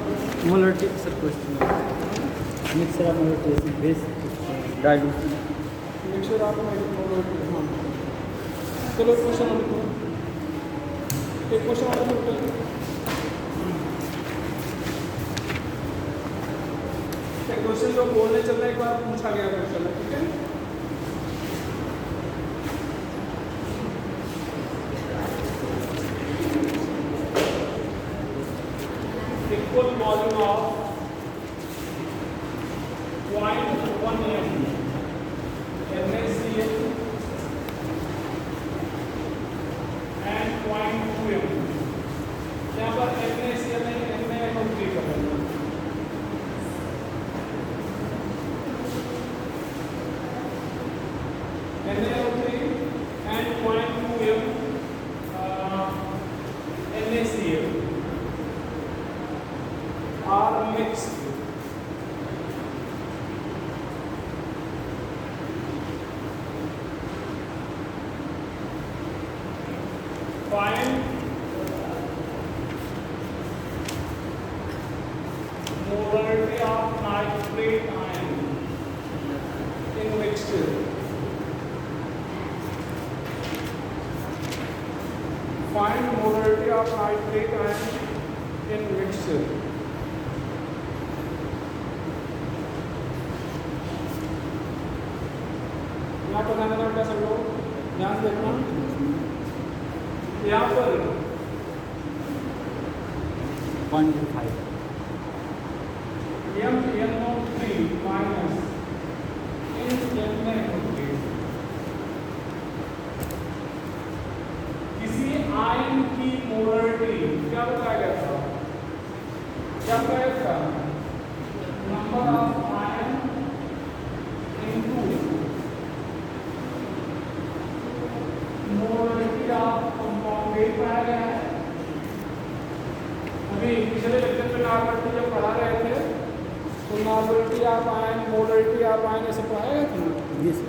Molarity sir question mixer of molarity base dilute mixture of molarity. हाँ चलो question number 2 एक question number 2 question जो बोलने चल रहा है एक बार पूछा गया क्वेश्चन है, ठीक है। Equal volume of 0.1 m NaCl and 0.2 m। यहाँ पर NaCl नहीं NaNO3 का करना। NaNO3 and 0.2 m NaCl are mixed. Find molarity of nitrate ion in mixture. Find molarity of nitrate ion in mixture. यहाँ पर ध्यान देना बेटा सब लोग, ध्यान से देखना। यहाँ पर 0.5 MnO3 माइनस NaNO3 किसी आयन की मोलरिटी क्या बताया गया था? क्या बताया था? Number of ion into molarity of compound पाया गया है। अभी पिछले लेक्चर में नॉर्मलिटी जब पढ़ा रहे थे तो normality of ion molarity of ion ऐसे पढ़ाया गया था ना। जी सर।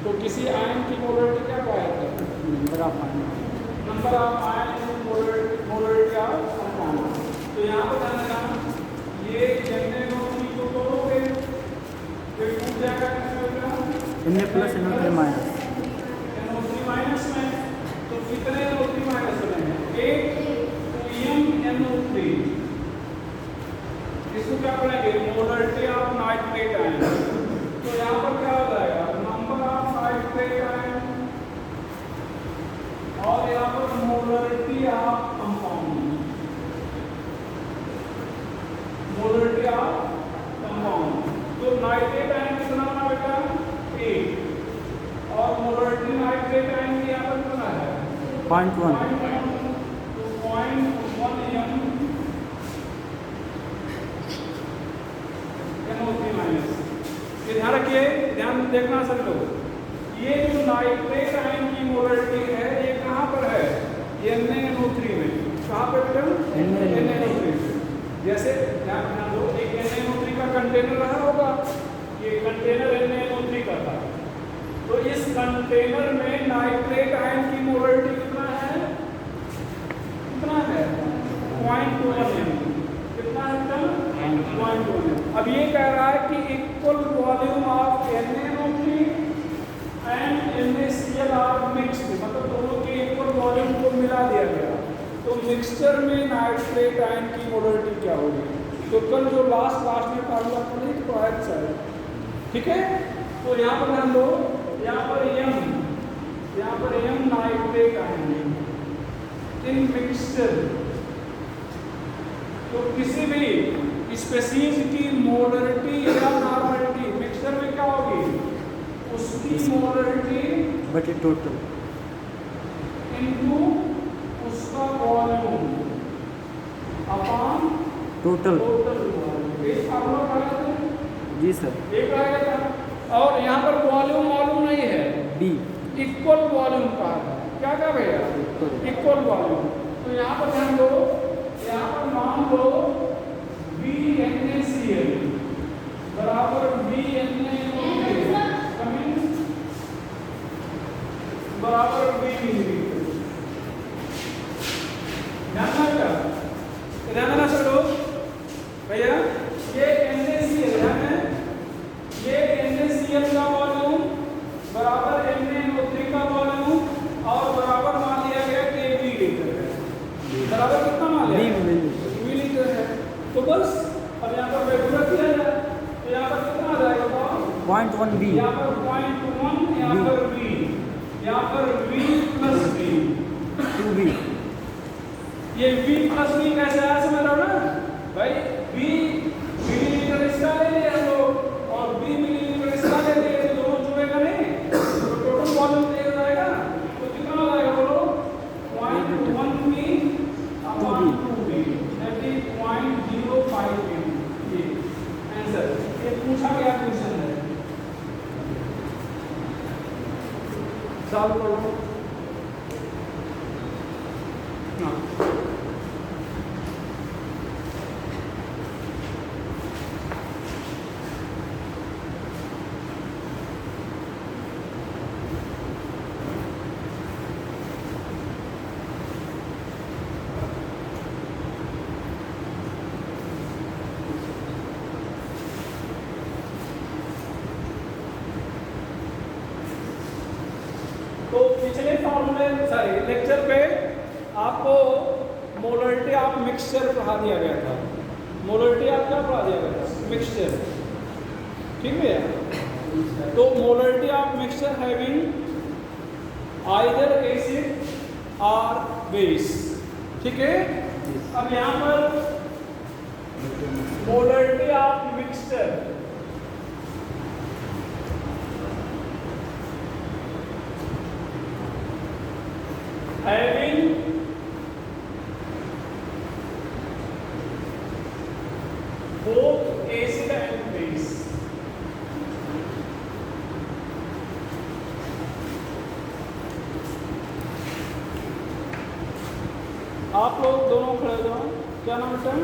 तो किसी आयन की मोलरिटी क्या पाया था? Number of ion molarity of compound. तो यहाँ पर ध्यान देना ये NaNO3 को तोड़ोगे तो टूट जाएगा Na plus NO3 minus NO3 minus में। तो कितने NO3 माइनस बनेंगे? एक MnO3। इसको क्या पढ़ेंगे? Molarity of nitrate ion. तो यहाँ पर क्या हो जाएगा? नंबर ऑफ नाइट्रेट आयन और यहाँ पर molarity of compound. Molarity of compound. तो नाइट्रेट आयन कितना बना बेटा? 1 और मोलरिटी नाइट्रेट आयन की यहाँ पर कितना है? 0.1 तो 0.1 m NO3 माइनस। ये ध्यान रखिए, ध्यान देखना सब लोग। ये जो नाइट्रेट आयन की मोलरिटी है ये कहाँ पर है? ये NaNO3 में। कहाँ पे बेटा? NaNO3। जैसे ध्यान दो, एक NaNO3 का कंटेनर रहा होगा, ये कंटेनर NaNO3 का था। तो इस कंटेनर में नाइट्रेट आयन की मोलरिटी कितना है? कितना है? 0.1 m। कितना है बेटा? 0.1 m। अब ये कह रहा है कि equal volume of NaNO3 and NaCl are mixed, मतलब दोनों के इक्वल वॉल्यूम को मिला दिया गया। तो मिक्सचर में नाइट्रेट आयन की मोलरिटी क्या होगी? तो कल जो लास्ट में फार्मूला पढ़ी तो अच्छा है, ठीक है। तो यहाँ पर ध्यान दो, यहाँ पर m नाइट्रेट आयन इन मिक्सचर। तो किसी भी स्पीशीज की मोलरिटी या नॉर्मलिटी मिक्सचर में क्या होगी? उसकी मोलरिटी बटे टोटल इनटू उसका वॉल्यूम अपॉन टोटल। वॉल्यूम। इस फार्मूला पढ़ा था जी सर। एक आया था। और यहाँ पर वॉल्यूम मालूम नहीं है, B इक्वल वॉल्यूम का है। क्या भैया? Equal volume. तो यहाँ पर ध्यान दो, यहाँ पर मान लो VNaCl बराबर VNaNO3 बराबर 20 मिलीमीटर। ध्यान देना सब लोग, बराबर कितना मान लिया? 20 मिलीलीटर। मिलीलीटर है। तो बस अब यहाँ पर रेगुलर किया जाए तो यहाँ पर कितना आ जाएगा बताओ? 0.1 B। यहाँ पर 0.1, यहाँ पर V, यहाँ पर V प्लस V, 2B। ये V प्लस V कैसे आया समझ रहे हो ना भाई? V मिलीलीटर इसका ले लिया हम लोग और V मिलीलीटर इसका ले लिया, तो दोनों जुड़ेगा नहीं, तो टोटल वॉल्यूम दिया जाएगा। तो कितना आ जाएगा बोलो? 0.1V upon 2V, that is 0.05 V। ये आंसर, ये पूछा गया क्वेश्चन है, सॉल्व करो। हाँ तो पिछले फॉर्मूले लेक्चर पे आपको मोलरिटी ऑफ मिक्सचर पढ़ा दिया गया था। मोलरिटी ऑफ क्या पढ़ा दिया गया था? मिक्सचर, ठीक है। तो molarity of mixture having either acid और बेस, ठीक है। अब यहाँ पर molarity of mixture having both acid and base, आप लोग दोनों खड़े हो जाओ। क्या नाम है?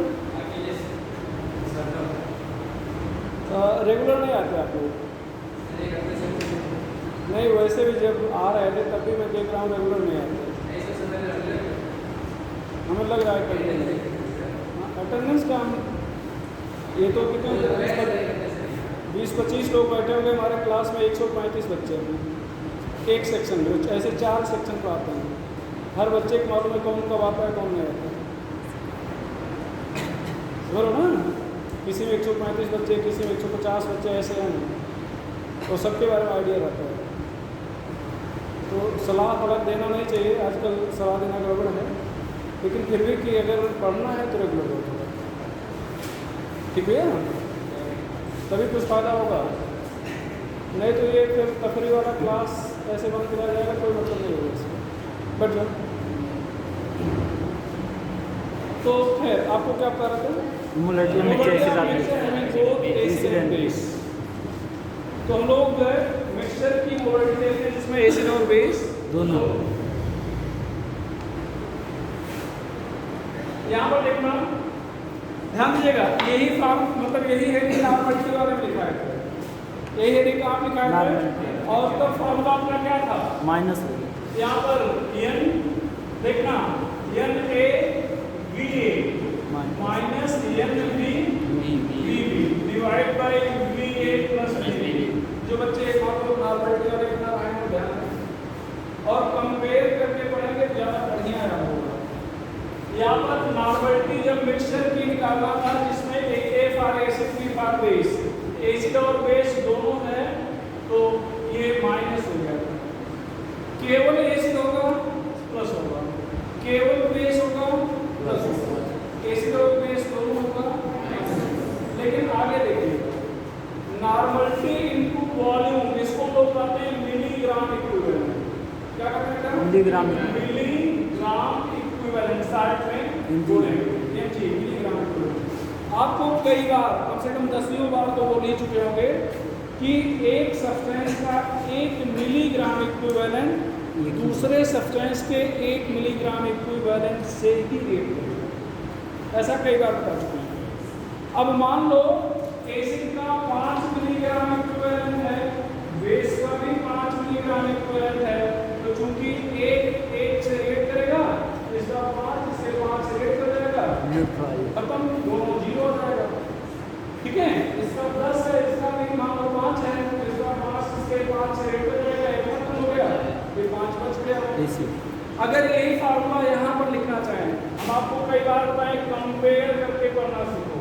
रेगुलर नहीं आते आप लोग? नहीं, वैसे भी जब आ रहे थे तब भी मैं देख रहा हूँ रेगुलर नहीं आते। हमें लग रहा है अटेंडेंस का हम ये तो कितने 20-25 लोग बैठे होंगे हमारे क्लास में, 135 बच्चे हैं एक सेक्शन में। ऐसे 4 सेक्शन पर आते हैं, हर बच्चे को मालूम है कौन कब आता है कौन नहीं आता है, बोलो ना। किसी में 135 बच्चे, किसी में 150 बच्चे ऐसे हैं, तो सबके बारे में आइडिया रहता है। तो सलाह अलग देना नहीं चाहिए, आजकल सलाह देना गड़बड़ है, लेकिन फिर भी कि अगर पढ़ना है तो रेगुलर होगा, ठीक है ना, तभी कुछ फ़ायदा होगा। नहीं तो ये फिर तफरी वाला क्लास ऐसे बंद किया जाएगा, कोई मतलब नहीं होगा इसमें। बट जाओ। तो खैर आपको क्या पता रहता है? Molarity base. तो हम लोग जो है मिक्सचर की मोलरिटी देखते हैं जिसमें एसिड और बेस दोनों। यहाँ पर देखना, ध्यान दीजिएगा, यही फॉर्म मतलब यही हेडिंग नॉर्मलिटी वाले में लिखा है, यही हेडिंग आप लिखा है। और तो फॉर्मूला अपना क्या था? माइनस। यहाँ पर n देखना, n a v a minus n v v b divide by v a plus v b। जो बच्चे नॉर्मलिटी वाले कितना आए हैं ध्यान रखें और कंपेयर करके पढ़ेंगे ज़्यादा बढ़िया होगा। यहाँ पर नॉर्मलिटी जब मिक्सचर की निकालना था जिसमें A for acid, B for base, acid और बेस दोनों है, तो ये माइनस हो गया। केवल एसिड होगा प्लस होगा, केवल बेस होगा प्लस होगा, एसिड और बेस दोनों होगा। लेकिन आगे देखिए, नॉर्मलिटी इनटू वॉल्यूम, इसको लोग कहते हैं मिलीग्राम इक्विवेलेंट। क्या कहते हैं? Milligram equivalent. साइड में बोलेंगे ये चीज मिलीग्राम इक्विवेलेंट। आपको कई बार, कम से कम 10वीं बार तो बोल ही चुके होंगे कि एक सब्सटेंस का 1 मिलीग्राम इक्विवेलेंट दूसरे सब्सटेंस के 1 मिलीग्राम इक्विवेलेंट से ही रेट करेगा। ऐसा कई बार बता चुके हैं। अब मान लो एसिड का 5 मिलीग्राम इक्विवेलेंट है, बेस का भी 5 मिलीग्राम इक्विवेलेंट है, तो चूंकि एक से रेट करेगा, इसका 5 इससे 5 से रेट कर जाएगा, खत्म, दोनों 0 हो जाएगा। ठीक है, इसका 10 है, इसका भी मान लो 5 है, इसका 5 इसके 5 से रेट कर जाएगा, एक खत्म हो गया, फिर 5 बच गया। अगर यही फार्मूला यहाँ पर लिखना चाहें, हम आपको बार बताएं कंपेयर करके पढ़ना सीखो।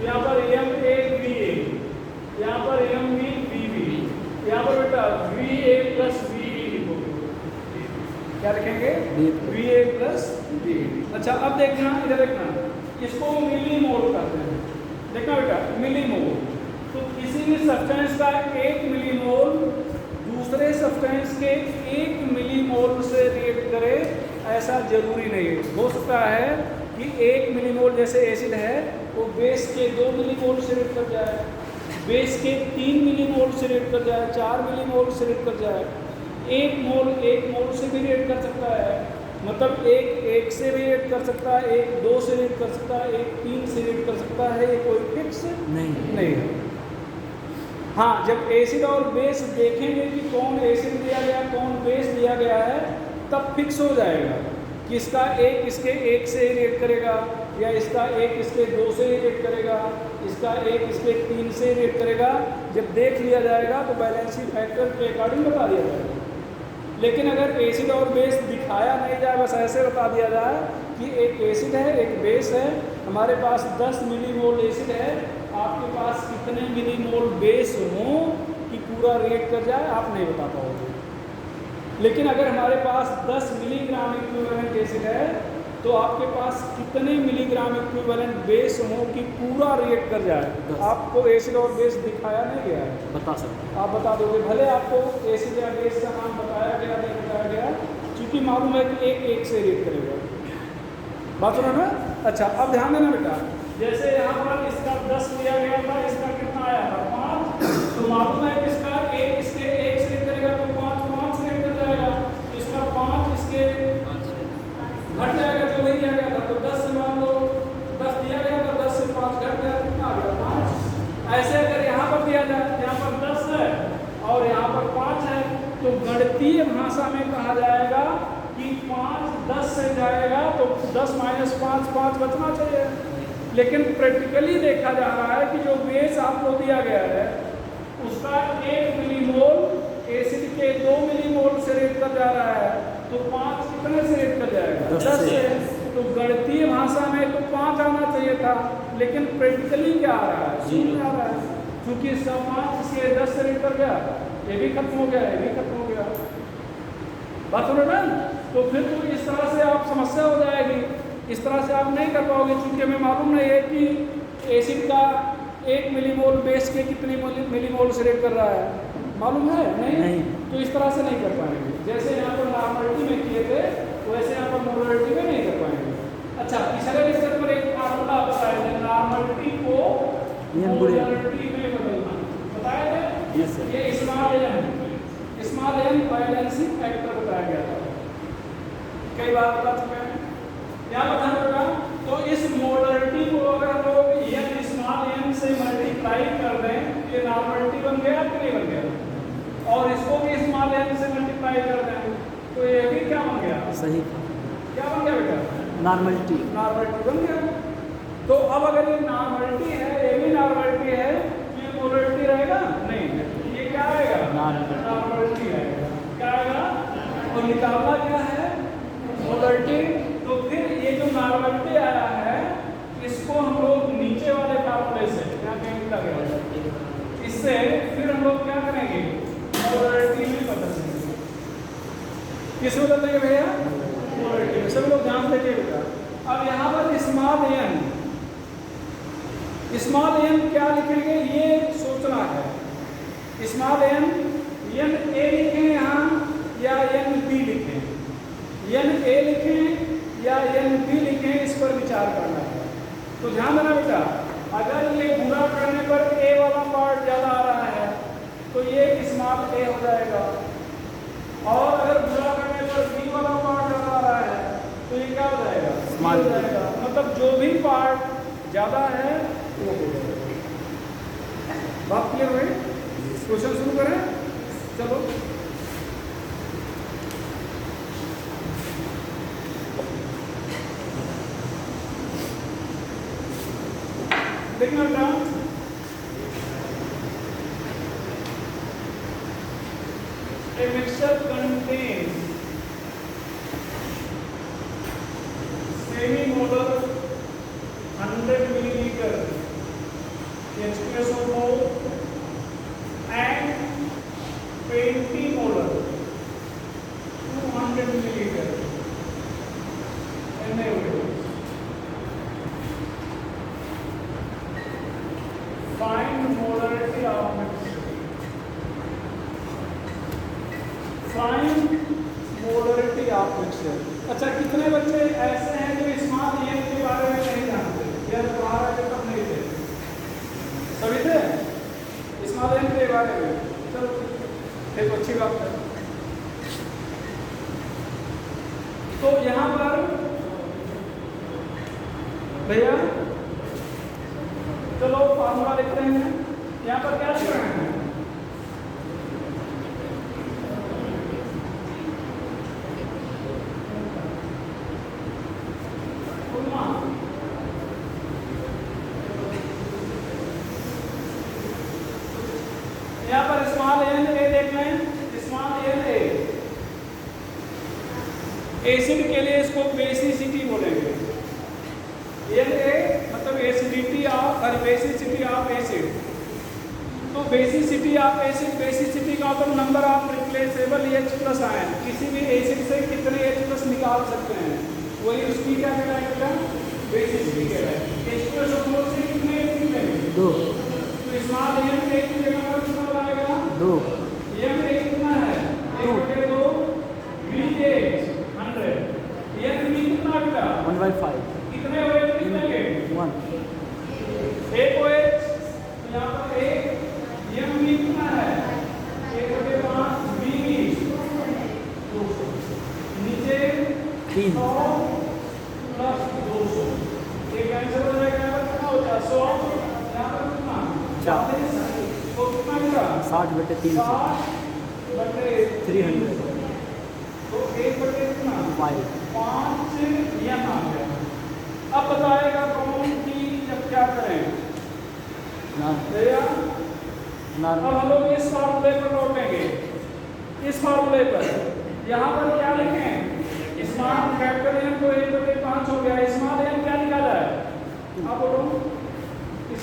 यहाँ पर MA यहाँ पर MB यहाँ पर बेटा VA प्लस VB लिखोगे। क्या लिखेंगे? VA plus VB। अच्छा अब देखना, इधर देखना, इसको मिली मोल कहते हैं। देखना बेटा मिली मोल, तो किसी भी सब्सटेंस का 1 मिली मोल दूसरे सब्सटेंस के 1 मिली मोल से रिएक्ट करे ऐसा जरूरी नहीं है। हो सकता है कि 1 मिली मोल जैसे एसिड है वो बेस के 2 मिली मोल से रिएक्ट कर जाए, बेस के 3 मिली मोल से रिएक्ट कर जाए, 4 मिली मोल से रिएक्ट कर जाए, 1 मोल से भी रिएक्ट कर सकता है। मतलब 1 से भी रिएक्ट कर सकता है, 1 2 से रिएक्ट कर सकता है, 1 3 से रिएक्ट कर सकता है, ये कोई फिक्स नहीं है। हाँ, जब एसिड और बेस देखेंगे कि कौन एसिड दिया गया कौन बेस दिया गया है तब फिक्स हो जाएगा कि इसका 1 इसके 1 से रिएक्ट करेगा या इसका 1 इसके 2 से रिएक्ट करेगा, इसका 1 इसके 3 से रिएक्ट करेगा। जब देख लिया जाएगा तो बैलेंसिंग फैक्टर के अकॉर्डिंग बता दिया जाएगा। लेकिन अगर एसिड और बेस दिखाया नहीं जाए, बस ऐसे बता दिया जाए कि एक एसिड है एक बेस है, हमारे पास 10 मिलीमोल एसिड है, आपके पास कितने मिलीमोल बेस हो कि पूरा रिएक्ट कर जाए आप नहीं बता पाओगे। लेकिन अगर हमारे पास 10 मिलीग्राम इक्विवेलेंट एसिड है तो आपके पास कितने मिलीग्राम इक्विवेलेंट बेस हो कि पूरा रिएक्ट कर जाए। आपको एसिड और बेस दिखाया नहीं गया है, बता सकते आप बता दोगे, भले आपको एसिड या बेस का नाम बताया गया नहीं बताया गया, क्योंकि मालूम है कि 1 से रिएक्ट करेगा। बात सुनो ना। अच्छा अब ध्यान देना बेटा, जैसे यहाँ पर इसका 10 दिया गया था, इसका कितना आया था 5, तो मालूम है कि इसका 1 इसके 1 से रिएक्ट करेगा तो 5 से रिएक्ट कर जाएगा, इसका 5 इसके घट जाएगा, जो नहीं दिया गया था तो 10 से मान लो 10 दिया गया था, 10 से 5 घट गया, कितना आ गया 5। ऐसे अगर यहाँ पर दिया जाए, यहाँ पर 10 है और यहाँ पर 5 है तो गणितीय भाषा में कहा जाएगा कि 5 10 से जाएगा तो 10 - 5 5 बचना चाहिए। लेकिन प्रैक्टिकली देखा जा रहा है कि जो बेस आपको दिया गया है उसका 1 मिलीमोल एसिड के 2 मिलीमोल से रिएक्ट कर जा रहा है, तो 5 कितने से रिएक्ट कर जाएगा 10 से। तो गणितीय भाषा में तो 5 आना चाहिए था, लेकिन प्रैक्टिकली क्या आ रहा है 0 आ रहा है, क्योंकि इसका 5 इसके 10 से रिएक्ट कर गया, ये भी खत्म हो गया, ये भी खत्म हो गया। बात सुनो ना। तो फिर तो इस तरह से आप समस्या हो जाएगी, इस तरह से आप नहीं कर पाओगे, क्योंकि हमें मालूम नहीं है कि एसिड का 1 मिलीमोल बेस के कितने मिलीमोल से रिएक्ट कर रहा है, मालूम है नहीं। तो इस तरह से नहीं कर पाएंगे। जैसे यहाँ पर नॉर्मलिटी में किए थे वैसे यहाँ पर मोलरिटी में नहीं कर पाएंगे। अच्छा पिछले स्टेप पर एक फार्मूला बताया था, नॉर्मलिटी को मोलरिटी में बदलना बताया था। ये स्मॉल एन बैलेंसिंग फैक्टर बताया गया था, कई बार बता चुके हैं। क्या बता होगा तो इस मोलरिटी को अगर हम लोग n स्मॉल n से मल्टीप्लाई कर दें ये नॉर्मलिटी बन गया कि नहीं बन गया, और इसको भी स्मॉल n से मल्टीप्लाई कर दें तो ये भी क्या बन गया, सही क्या बन गया बेटा, नॉर्मलिटी बन गया। तो अब अगर ये नॉर्मलिटी है ये भी नॉर्मलिटी है, ये मोलरिटी रहेगा नहीं, ये क्या आएगा नॉर्मलिटी आएगा, क्या आएगा, और निकालना क्या है मोलरिटी। तो फिर ये जो नॉर्मलिटी आया है इसको हम लोग नीचे वाले फार्मूले से क्या कहेंगे, इससे फिर हम लोग क्या करेंगे मोलरिटी में बदल देंगे। किस बदल देंगे भैया, मोलरिटी में। सब लोग ध्यान देंगे बेटा। अब यहाँ पर स्मॉल एन क्या लिखेंगे ये सोचना है। स्मॉल एन ए लिखें यहाँ या एन बी लिखें, एन ए लिखें या एन बी लिखें, इस पर विचार करना है। तो ध्यान देना बेटा, अगर ये गुणा करने पर ए वाला पार्ट ज़्यादा आ रहा है तो ये स्मॉल ए हो जाएगा, और अगर गुणा करने पर बी वाला पार्ट ज़्यादा आ रहा है तो ये क्या हो जाएगा स्मॉल हो जाएगा। मतलब जो भी पार्ट ज़्यादा है वो हो जाएगा। बात क्लियर हुई? क्वेश्चन शुरू करें, चलो। देखना बेटा, a mixture contains semi-molar भैया चलो फार्मूला लिख रहे हैं, यहाँ पर क्या लिख रहे हैं? यहाँ पर स्मॉल एन ए देख लें, स्मॉल एन ए एसिड के लिए इसको बेसिसिटी बोलेंगे। एन ए मतलब एसिडिटी ऑफ और बेसिसिटी ऑफ एसिड। तो बेसिसिटी ऑफ एसिड, बेसिसिटी का मतलब number of replaceable H plus ion, किसी भी एसिड से कितने H प्लस निकाल सकते हैं, वही उसकी क्या कहलाएगा? बेसिसिटी कहलाएगी। H प्लस से कितने H मिलेंगे? 2। तो स्मॉल एन ए की जगह पर कितना आएगा? 2। एम ए कितना है? 1/2 VH 100। एन बी कितना बेटा? 1/5। कितने OH निकलेंगे? 1। एक OH, तो यहाँ पर एक एम बी कितना है? 1/5 VB 200। नीचे 3। 100 प्लस 200, ये कैंसिल हो जाएगा। यहाँ पर कितना हो जाएगा? 100, यहाँ पर कितना? 40। तो कितना मिला? 60/300। 300। तो 1/5 कितना? 5 एम आ गया। अब बताएगा कौन की जब क्या करें भैया। अब हम लोग इस फार्मूले पर लौटेंगे, इस फार्मूले पर। यहाँ पर क्या लिखें? स्मॉल कैपिटल एन को 1/5 हो गया। स्मॉल एन क्या निकाला है? आप बोलो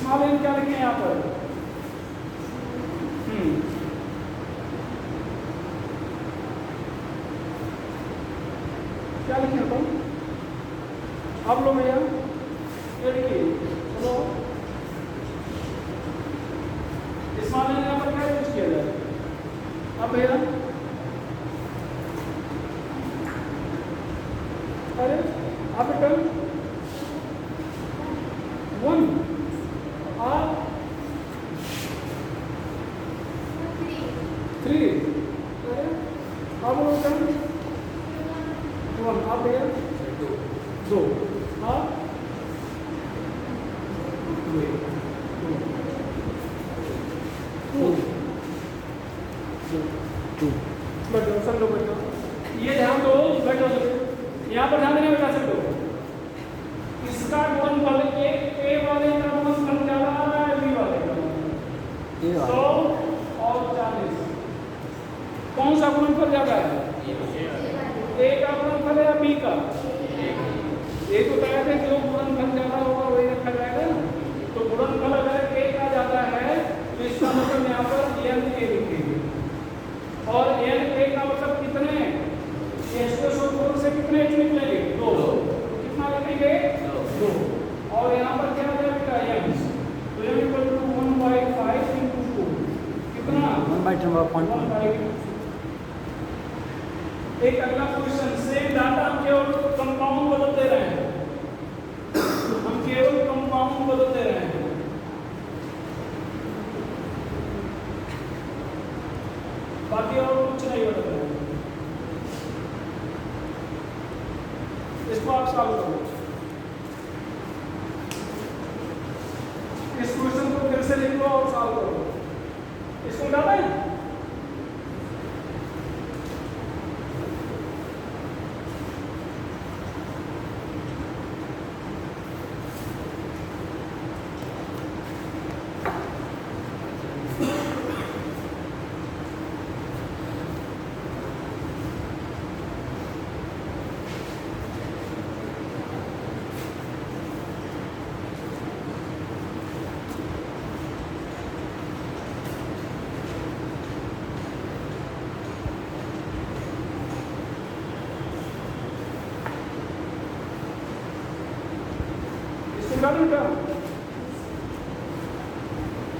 स्मॉल एन क्या लिखें यहाँ पर? क्या लिखे तुम? अब लो भैया, ये लिखिए। चलो स्मॉल एन यहाँ पर क्या यूज किया जाए? अब भैया अरे आप बेटा 1 आप 3 अरे अब लोग 1 आप भैया 2 आप 2 बैठो सब लोग बैठो। ये ध्यान दो, बैठो सब यहाँ पर ध्यान देने बता सकते हो। इसका गुणनफल ए वाले का गुणनफल ज्यादा आ रहा है बी वाले का? 100 और 40। कौन सा गुणनफल ज्यादा है? ए का गुणनफल है या बी का? ए तो बताया था जो गुणनफल ज्यादा होगा वही रखा जाएगा। तो गुणनफल अगर ए का ज्यादा है तो इसका मतलब यहाँ पर एन ए लिखेंगे। और एन ए का मतलब कितने? H+O4 से कितने H निकलेंगे? 2। कितना लिखेंगे? 2। और यहाँ पर क्या आ जाएगा? m। तो m = 1/5 × 2 कितना? 1/10. एक अगला क्वेश्चन, सेम डाटा हम केवल कंपाउंड बदलते रहे हैं, हम केवल कंपाउंड बदलते रहे हैं। बाकी और कुछ नहीं बदल रहा है। इसको आप सॉल्व करो। इस क्वेश्चन को फिर से लिख लो और सॉल्व करो। इसको डाला है?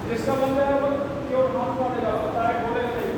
जिसका बन जाए वो क्यों हाथ मारेगा, बताए बोलेगा नहीं।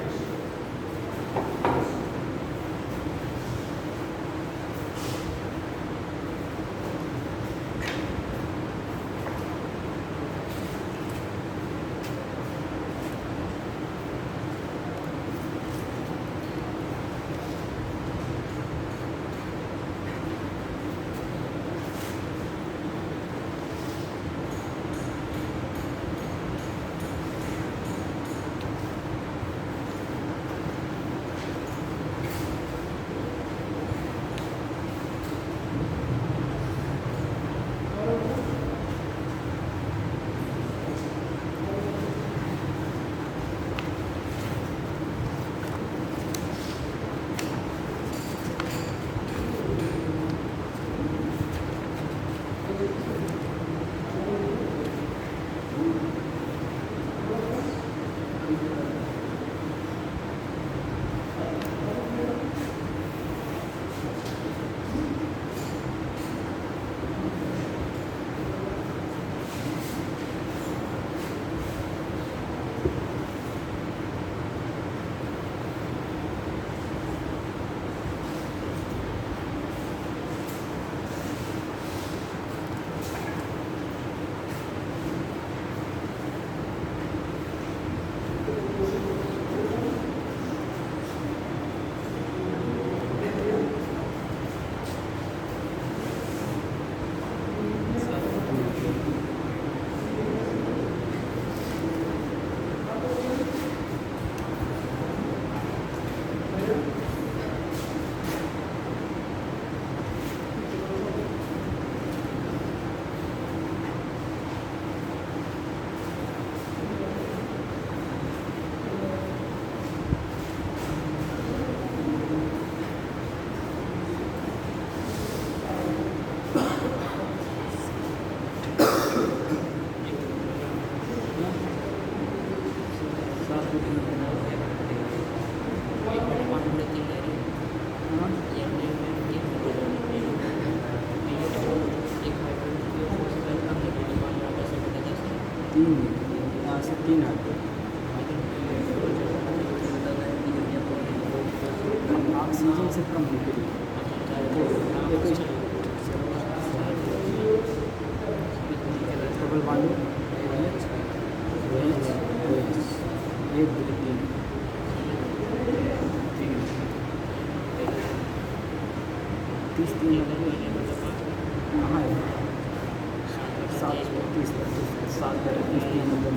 3 यहाँ से 3 आते हैं। ऑक्सीजन से कम निकली डबल बॉन्ड एक 2 3 30 कहाँ है 7 30 7 30 नंबर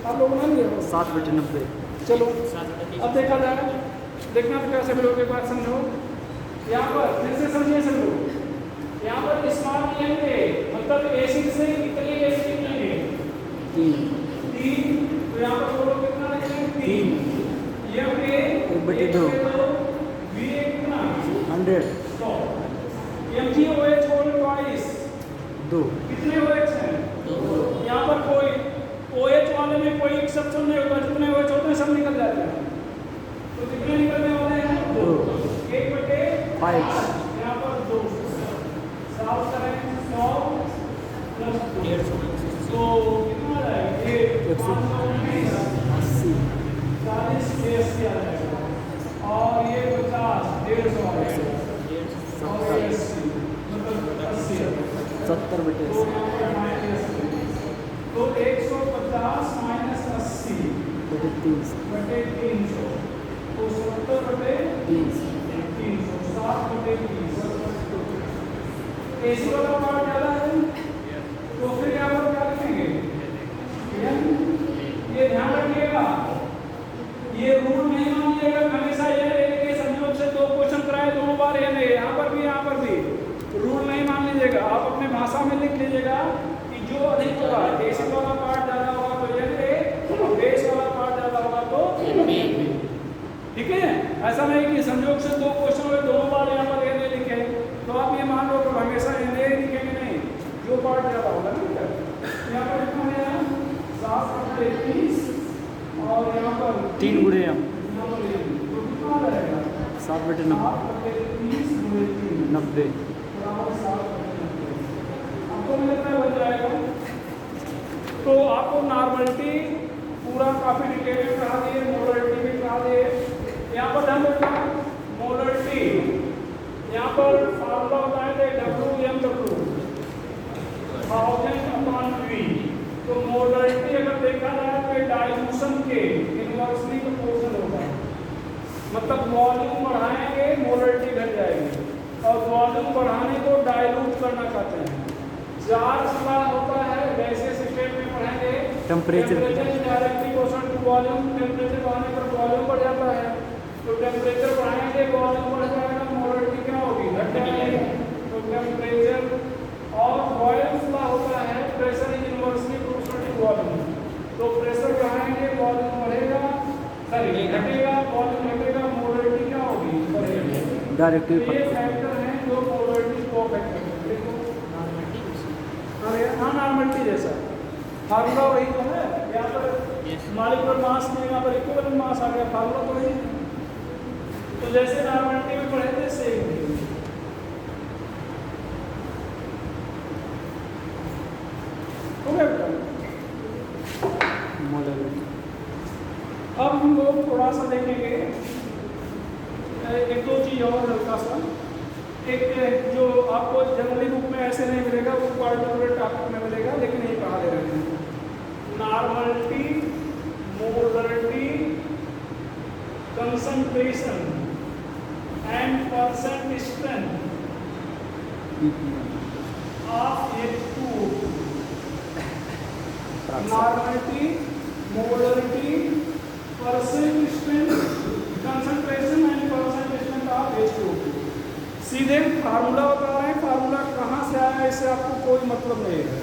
आप लोग मान गए 7/90 चलो अब देखा जाए देखना तो कैसे मिलोगे बात समझो यहाँ पर फिर से समझिए सब लोग यहाँ पर स्मॉल लेंगे मतलब एसिड से कितने एसिड लेंगे 3 तो यहाँ पर बोलो कितना लिखेंगे 3 ये पे 1/2 V कितना 100 100 MgOH होल ट्वाइस 2 कितने OH हैं यहाँ पर कोई OH वाले में कोई एक्सेप्शन नहीं होगा जितने OH होते हैं सब निकल जाते हैं तो कितने निकलने वाले हैं 2 1/5 यहाँ पर 2 साफ करें 100 प्लस 150 तो कितना आ जाएगा ये 180 40 80 आ जाएगा और ये 50 150 आ जाएगा और 80 मतलब 80 70/80 तो 150 माइनस 80 बटे 300 तो 70/300 7/30 एसी वाला पार्ट ज़्यादा है तो फिर यहाँ पर क्या लिखेंगे ये ध्यान रखिएगा ये रूल नहीं मानिएगा हमेशा ये संयोग से 2 क्वेश्चन कराए दोनों बार ये नहीं यहाँ पर भी रूल नहीं मान लीजिएगा आप अपने भाषा में लिख लीजिएगा कि जो अधिक होगा एसिड वाला पार्ट ज़्यादा होगा तो ये और बेस वाला पार्ट ज़्यादा होगा तो ठीक है ऐसा नहीं कि संयोग से 2 क्वेश्चन हुए दोनों बार यहाँ पर ये नहीं लिखे तो आप ये मान लो तो हमेशा ये नहीं लिखेंगे नहीं जो पार्ट ज़्यादा होगा ना यहाँ पर कितना है 7/30 और यहाँ पर 3 गुणे तो कितना आ जाएगा 7/90 90 आपको मिलता बन जाएगा तो आपको नॉर्मलिटी पूरा काफ़ी डिटेल में कहा दिए मोलरिटी भी कहा दिए यहाँ पर ध्यान रखना मोलरिटी यहाँ पर फार्मूला होता है WMW 1000/V तो मोलरिटी अगर देखा जाए तो डाइल्यूशन के इनवर्सली प्रोपोर्शनल होगा मतलब वॉल्यूम बढ़ाएंगे मोलरिटी घट जाएगी और वॉल्यूम बढ़ाने को डाइल्यूट करना कहते हैं चार्ज का होता है वैसे स्टेट में पढ़ेंगे temperature directly proportional to volume temperature बढ़ाने पर वॉल्यूम बढ़ जाता है तो टेम्परेचर बढ़ाएंगे वॉल्यूम बढ़ जाएगा मोलरिटी क्या होगी घट जाएगी तो टेम्परेचर और बॉयल्स का होता है pressure is inversely proportional to volume तो प्रेशर बढ़ाएंगे वॉल्यूम बढ़ेगा सॉरी घटेगा वॉल्यूम घटेगा मोलरिटी क्या होगी बढ़ेगी डायरेक्टली ये फैक्टर हैं जो मोलरिटी को अफेक्ट करते हैं हाँ नॉर्मलिटी जैसा फार्मूला वही तो है यहाँ पर मॉलिक्यूलर मास में यहाँ पर इक्विवेलेंट मास आ गया फार्मूला तो वही तो जैसे नॉर्मलिटी में पढ़े थे सेम हो गया बेटा मोलरिटी अब हम लोग थोड़ा सा देखेंगे एक 2 चीज़ और हल्का सा एक जो आपको जनरली बुक में ऐसे नहीं मिलेगा वो पर्टिकुलर टॉपिक में मिलेगा लेकिन ये कहा दे रहे हैं normality molarity concentration and percent strength of H2O normality, molarity, percent strength, concentration and percent strength of H2O2। सीधे फार्मूला बता रहे हैं, फार्मूला कहाँ से आया इससे आपको कोई मतलब नहीं है,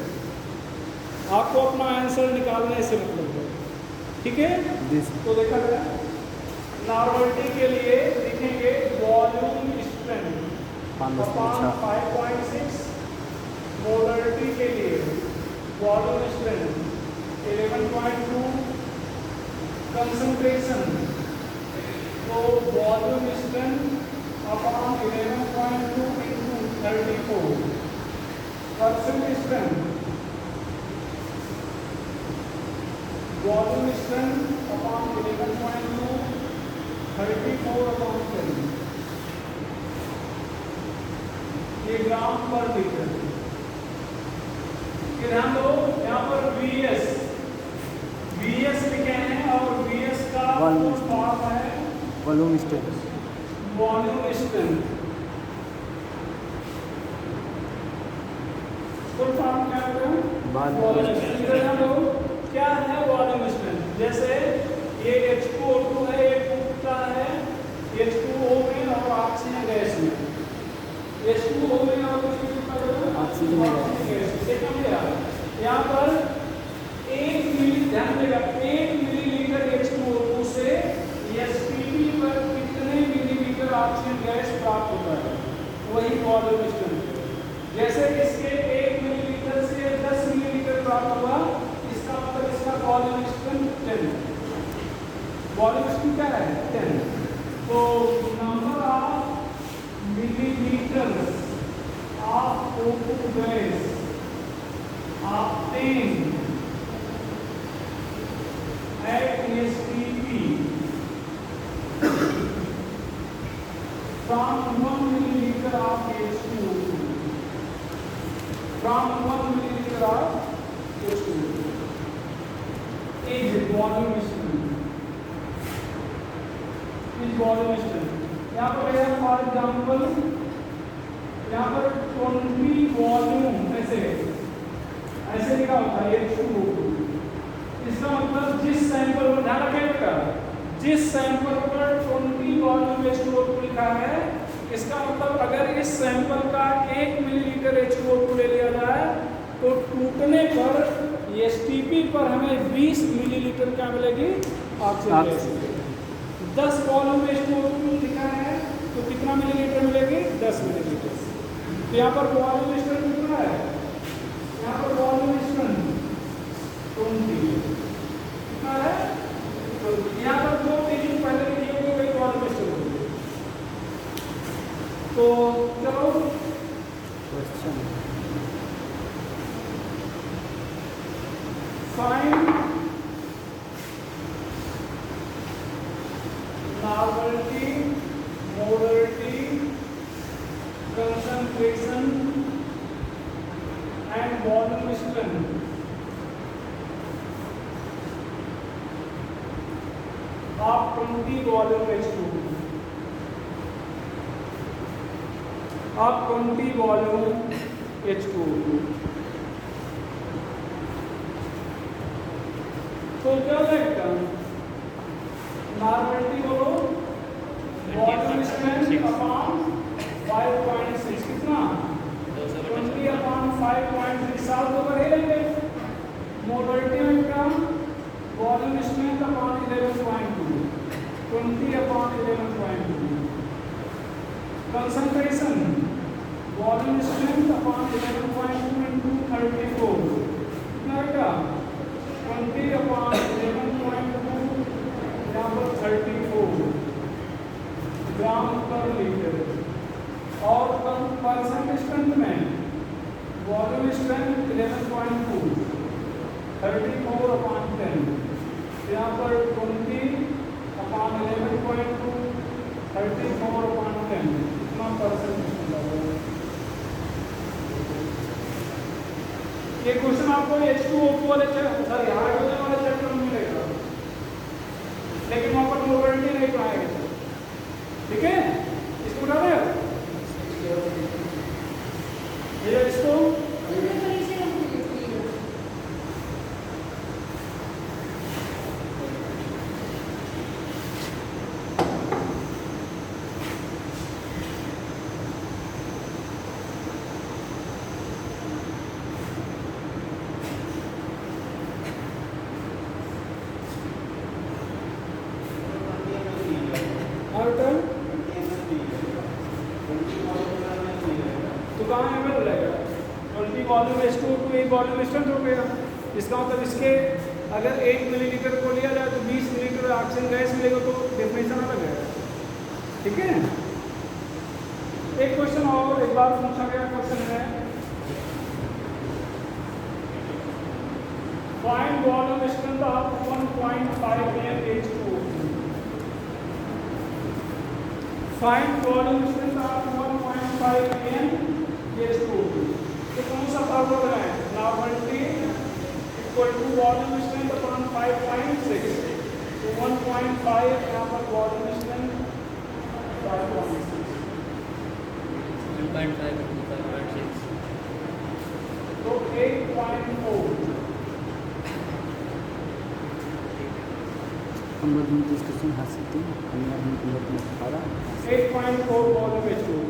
आपको अपना आंसर निकालने से मतलब है, ठीक है। तो देखा जाए नॉर्मलिटी के लिए लिखेंगे वॉल्यूम स्ट्रेंथ अपॉन 5.6, मोलरिटी के लिए वॉल्यूम स्ट्रेंथ 11.2, कंसंट्रेशन तो volume strength upon 11.2 into 34, percent strength volume strength upon 11.2 34 upon 10, ये ग्राम पर लीटर। ध्यान दो यहाँ पर VS लिखे हैं और VS का फुल फॉर्म है volume strength. Volume strength full form क्या है? Volume strength. क्या है वॉल्यूम स्ट्रेंथ? जैसे ये H2O2 है, ये टूटता है H2O में और ऑक्सीजन गैस में, H2O में और ऑक्सीजन गैस। देखा मेरा यहाँ पर 1 मिली, ध्यान देगा 1 मिलीलीटर H2O2 से SPP पर कितने मिलीलीटर ऑक्सीजन गैस प्राप्त होता है, वही वॉल्यूम स्ट्रेंथ। जैसे इसके 1 मिलीलीटर से 10 मिलीलीटर प्राप्त हुआ, इसका मतलब इसका वॉल्यूम स्ट्रेंथ 10। वॉल्यूम स्ट्रेंथ क्या है? 10। तो number of millilitre of O2 gas obtained at SPP from 1 milliliter of H2O2, from 1 milliliter of H2O2 is volume strength, is volume strength। यहाँ पर है फॉर एग्जाम्पल, यहाँ पर 20 वॉल्यूम ऐसे लिखा होता है H2O2। इसका मतलब जिस सैंपल पर ध्यान रखिएगा, जिस सैंपल पर 20 वॉल्यूम H2O2 लिखा है, इसका मतलब अगर इस सैंपल का 1 मिलीलीटर H2O2 ले लिया जाए तो टूटने पर STP पर हमें 20 मिलीलीटर क्या मिलेगी? Oxygen gas. 10 वॉल्यूम H2O2 लिखा है तो कितना मिलीलीटर मिलेगी? 10 मिलीलीटर। तो यहाँ पर वॉल्यूम स्ट्रेंथ कितना है? यहाँ पर वॉल्यूम स्ट्रेंथ 20 कितना है? तो यहाँ पर दो चीज पहले लिखी होगी, वही वॉल्यूम स्ट्रेंथ होगी। तो चलो question find normality, molarity, concentration and volume strength of 20 volume H2O2, of 20 volume H2O2। तो क्या लगता है? नॉर्मलिटी बोलो, वॉल्यूम स्ट्रेंथ अपॉन 5.6 कितना? 20 अपॉन 5.6 साल तो कर ही लेंगे। मोलरिटी में क्या? Volume strength upon 11.2, 20 upon 11.2। Concentration volume strength upon 11.2 into 34 कितना बेटा? 20 अपॉन 11.2 यहाँ पर 34 ग्राम पर लीटर। और परसेंट स्ट्रेंथ में वॉल्यूम स्ट्रेंथ 11.2 34 अपॉन 10, यहाँ पर 20 अपॉन 11.2 34 अपॉन 10 कितना परसेंट स्ट्रेंथ होगा? ये क्वेश्चन आपको H2O2 वाले सॉरी हाइड्रोजन वाले चैप्टर में मिलेगा, लेकिन वहाँ पर मोलरिटी नहीं पढ़ाएगा। ठीक है, इसको बता दें इसको ग्राम एम एल रहेगा, 20 वॉल्यूम H2O टू एक वॉल्यूम स्ट्रेंथ हो गया। इसका मतलब इसके अगर 1 मिलीलीटर को लिया जाए तो 20 मिलीलीटर ऑक्सीजन गैस मिलेगा, तो डेफिनेशन अलग है। ठीक है। एक क्वेश्चन और एक बार पूछा गया क्वेश्चन है, find volume strength of 1.5 H2O। Find volume strength of 1.5 H2O। तो कौन सा फार्मूला बनाए, normality equal to volume strength upon 5.6, तो 1.5 यहाँ पर वॉल्यूम स्ट्रेंथ 5.6, 1.5 into 5.6, तो 8.4। हम लोग डिस्कशन हासिल थी, हमने अपनी लोग में पढ़ा 8.4 वॉल्यूम H2O।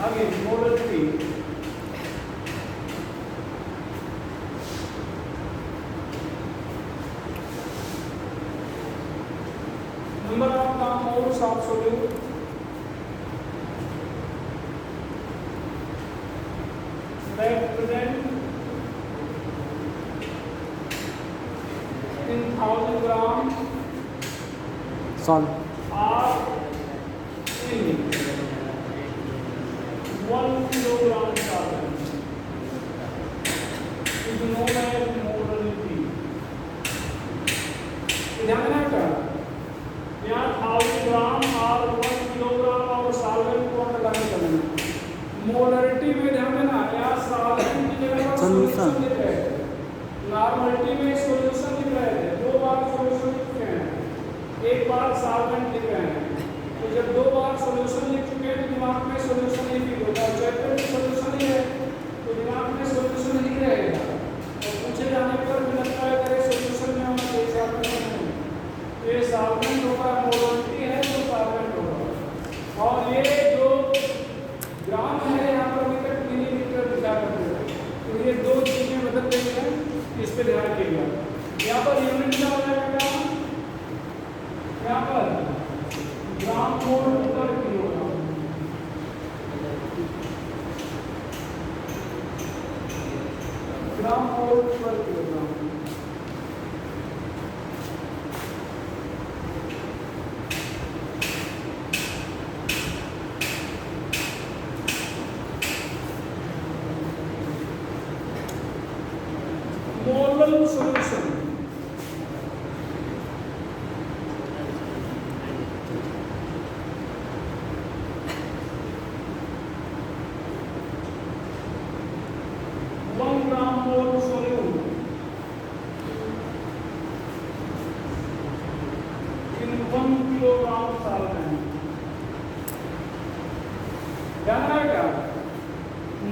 आगे molarity, number of moles of solute that present in 1000 gram solve are in 1 kilogram solvent is known as molarity। ध्यान रखना यहाँ 1000 ग्राम और 1 किलोग्राम और सॉल्वेंट को अंडरलाइन करना। मोलरिटी में ध्यान देना, यहाँ सॉल्वेंट की जगह पर सॉल्यूशन लिख रहे हैं, नॉर्मलिटी में सॉल्यूशन लिख रहे थे, 2 बार सॉल्यूशन लिख रहे हैं, 1 बार सॉल्वेंट लिख रहे हैं। तो जब 2 बार सॉल्यूशन लिख चुके हैं तो दिमाग में सॉल्यूशन नहीं फील होगा, चैप्टर में सॉल्यूशन ही है तो दिमाग में सॉल्यूशन नहीं रहेगा, और पूछे जाने पर बिना ट्राई करे सॉल्यूशन में होना चाहिए, सॉल्वेंट नहीं। ये सॉल्वेंट होगा, मोलरिटी है तो सॉल्वेंट होगा। और ये जो ग्राम है यहाँ पर अभी तक मिलीलीटर दिखा करते हैं, तो ये 2 चीजें बदल गई हैं, इस पर ध्यान दीजिएगा। यहाँ पर यूनिट क्या हो जाएगा, यहाँ पर ग्राम मोल पर किलोग्राम, ग्राम मोल पर kilogram. Molal solution,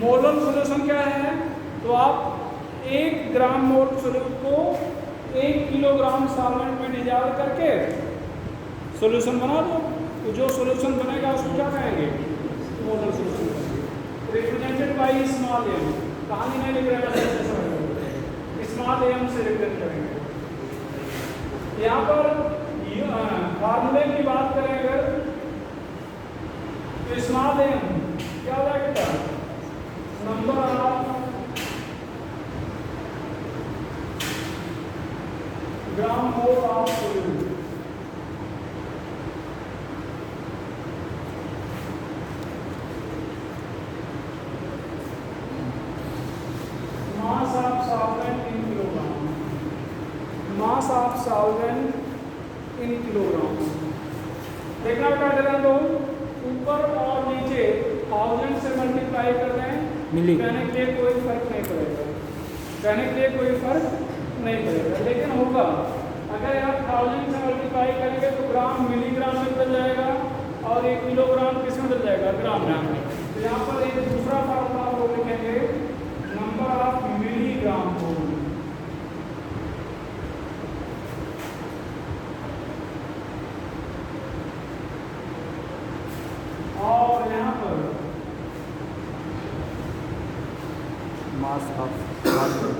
molal solution क्या है, तो आप 1 ग्राम मोल सॉल्यूट को 1 किलोग्राम सॉल्वेंट में डिजॉल्व करके सॉल्यूशन बना दो, तो जो सॉल्यूशन बनेगा उसको क्या कहेंगे, molal solution. Represented by small M, कहानी नहीं लिख रहे हैं, स्मॉल एम से रिप्रेजेंट करेंगे। यहाँ पर फार्मूले की बात करें अगर, तो स्मॉल एम क्या हो जाएगा, number of gram mole of solute, mass of solvent in kilogram, mass of solvent in kilogram. देखना क्या करें, तो ऊपर और नीचे 1000 से मल्टीप्लाई कर दें, कहने के लिए कोई फर्क नहीं पड़ेगा, कहने के लिए कोई फर्क नहीं पड़ेगा, लेकिन होगा अगर आप 1000 से मल्टीप्लाई करेंगे तो ग्राम मिलीग्राम में बदल जाएगा और 1 किलोग्राम किस में बदल जाएगा, ग्राम में। तो यहाँ पर एक दूसरा फार्मूला आप लोग लिखेंगे, नंबर ऑफ मिलीग्राम को, मास ऑफ सॉल्वेंट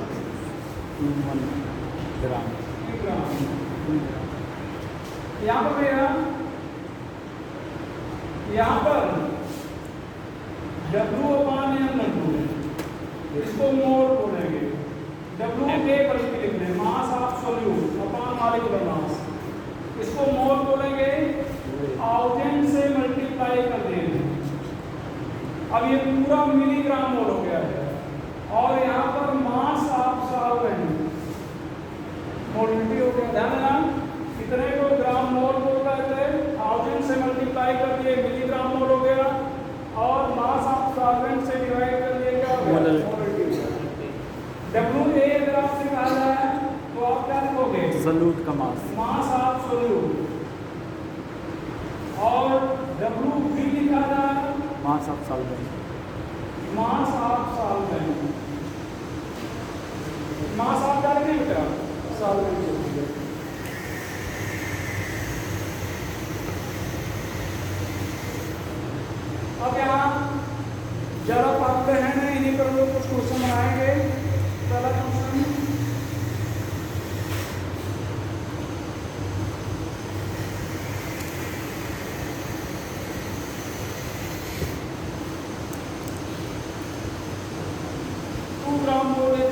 1 ग्राम। 1 ग्राम। यहाँ पर भैया, यहाँ पर W/N इसको मोल बोलेंगे। W एक बल्कि लिख लें, mass of solute upon molecular mass, इसको मोल बोलेंगे। 1000 से मल्टीप्लाई कर देंगे। अब ये पूरा मिलीग्राम मोल हो गया है, और यहाँ पर मास ऑफ सॉल्वेंट मोलिटी हो गया। ध्यान देना, कितने को ग्राम मोल बोल रहे थे, 1000 से मल्टीप्लाई कर दिए मिलीग्राम मोल हो गया, और मास ऑफ सॉल्वेंट से डिवाइड कर दिए क्या हो गया, मोलिटी। W अगर आपसे कहा जाए तो आप क्या लिखोगे, सॉल्यूट का मास, मास ऑफ सॉल्यूट। और W लिखा जाए मास of solvent, mass of solvent. Mass of क्या लिखेंगे बेटा, सॉल्वेंट। अब यहाँ जरा पढ़ते हैं ना, इन्हीं पर हम लोग कुछ क्वेश्चन बनाएंगे। पहला question,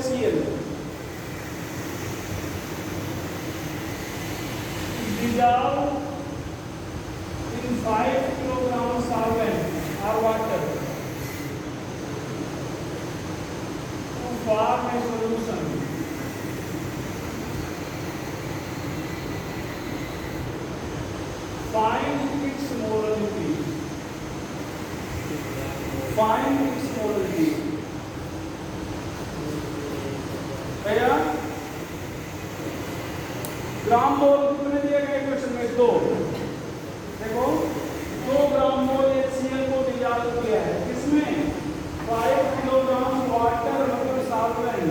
HCl dissolved in 5 kilogram solvent or water to form a solution. Find its molality. Find its molality. भैया ग्राम मोल कितने दिए गए क्वेश्चन में, 2। देखो 2 ग्राम मोल HCl को डिसॉल्व किया है, किसमें, 5 किलोग्राम वाटर मतलब सॉल्वेंट।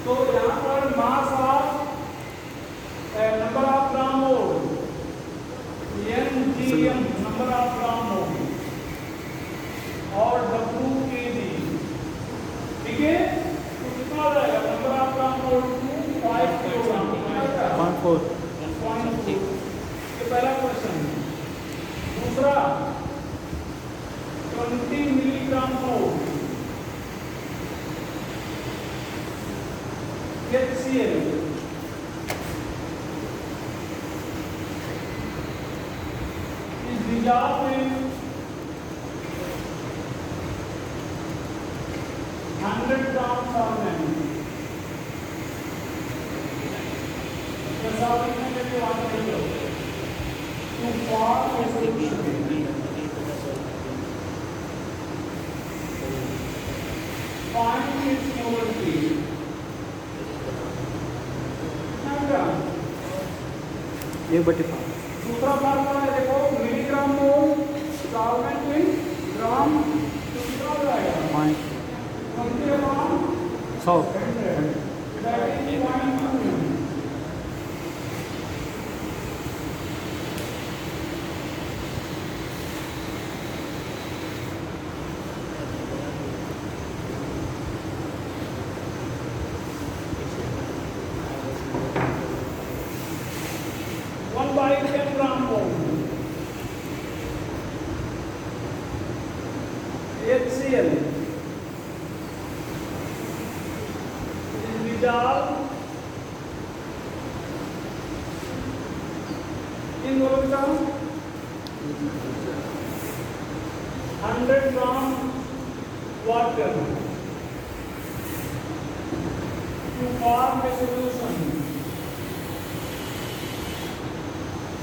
तो यहाँ पर mass of number of gram mole NGM number of gram mole, और WKD, ठीक है। तो कितना आ जाएगा, number of gram mole 5 kilogram, 0.4। ये पहला क्वेश्चन। दूसरा 20 milligram mole HCl is dissolved in 100 gram solvent. Solvent में जो वाटर है to form a solution. Find its molality. एक बटे 5। दूसरा फार्मूला है, देखो मिलीग्राम मोल सॉल्वेंट में ग्राम, तो कितना हो जाएगा, 100। that is 0.2। HCl is dissolved in 100 gram water to form a solution.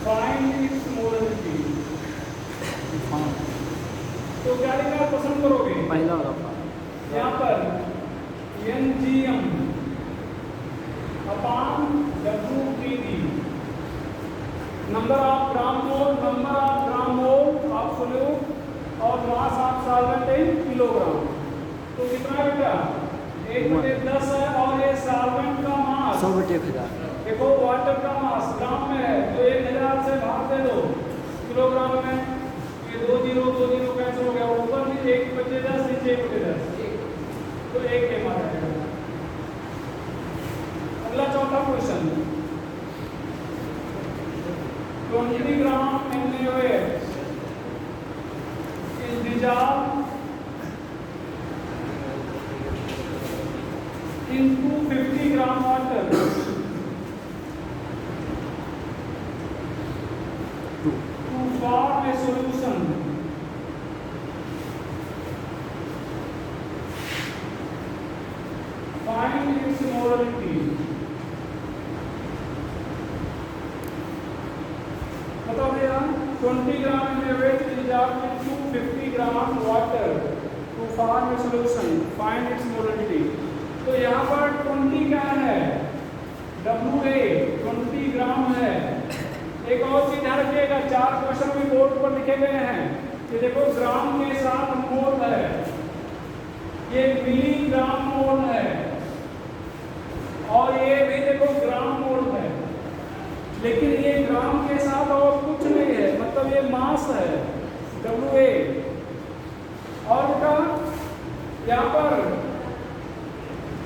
Find its molality. तो क्या लिखना पसंद करोगे, पहला वाला यहाँ पर NGM upon WPD, number of gram mole of solute, और mass of solvent in kilogram. तो कितना बेटा, 1/10 है, और ये सॉल्वेंट का मास 100/1000। देखो वाटर का मास ग्राम में है, तो 1000 से भाग दे दो किलोग्राम में, ये 2 0 कैंसिल हो गया, ऊपर भी 1/10 नीचे 1/10। तो 1 m आ जाएगा। अगला चौथा question, 20 gram NaOH is dissolved in 250 gram water. To form a solution. Find its molality. बताओ भैया, 20 ग्राम NaOH is dissolved in 250 gram water to form a solution. Find its molality. तो यहाँ पर 20 क्या है, WA 20 ग्राम है। एक और चीज ध्यान रखिएगा, 4 क्वेश्चन भी बोर्ड पर लिखे गए हैं कि देखो ग्राम के साथ मोल है, ये मिलीग्राम मोल है और ये भी देखो ग्राम मोल है, लेकिन ये ग्राम के साथ और कुछ नहीं है, मतलब ये मास है WA। और बेटा यहाँ पर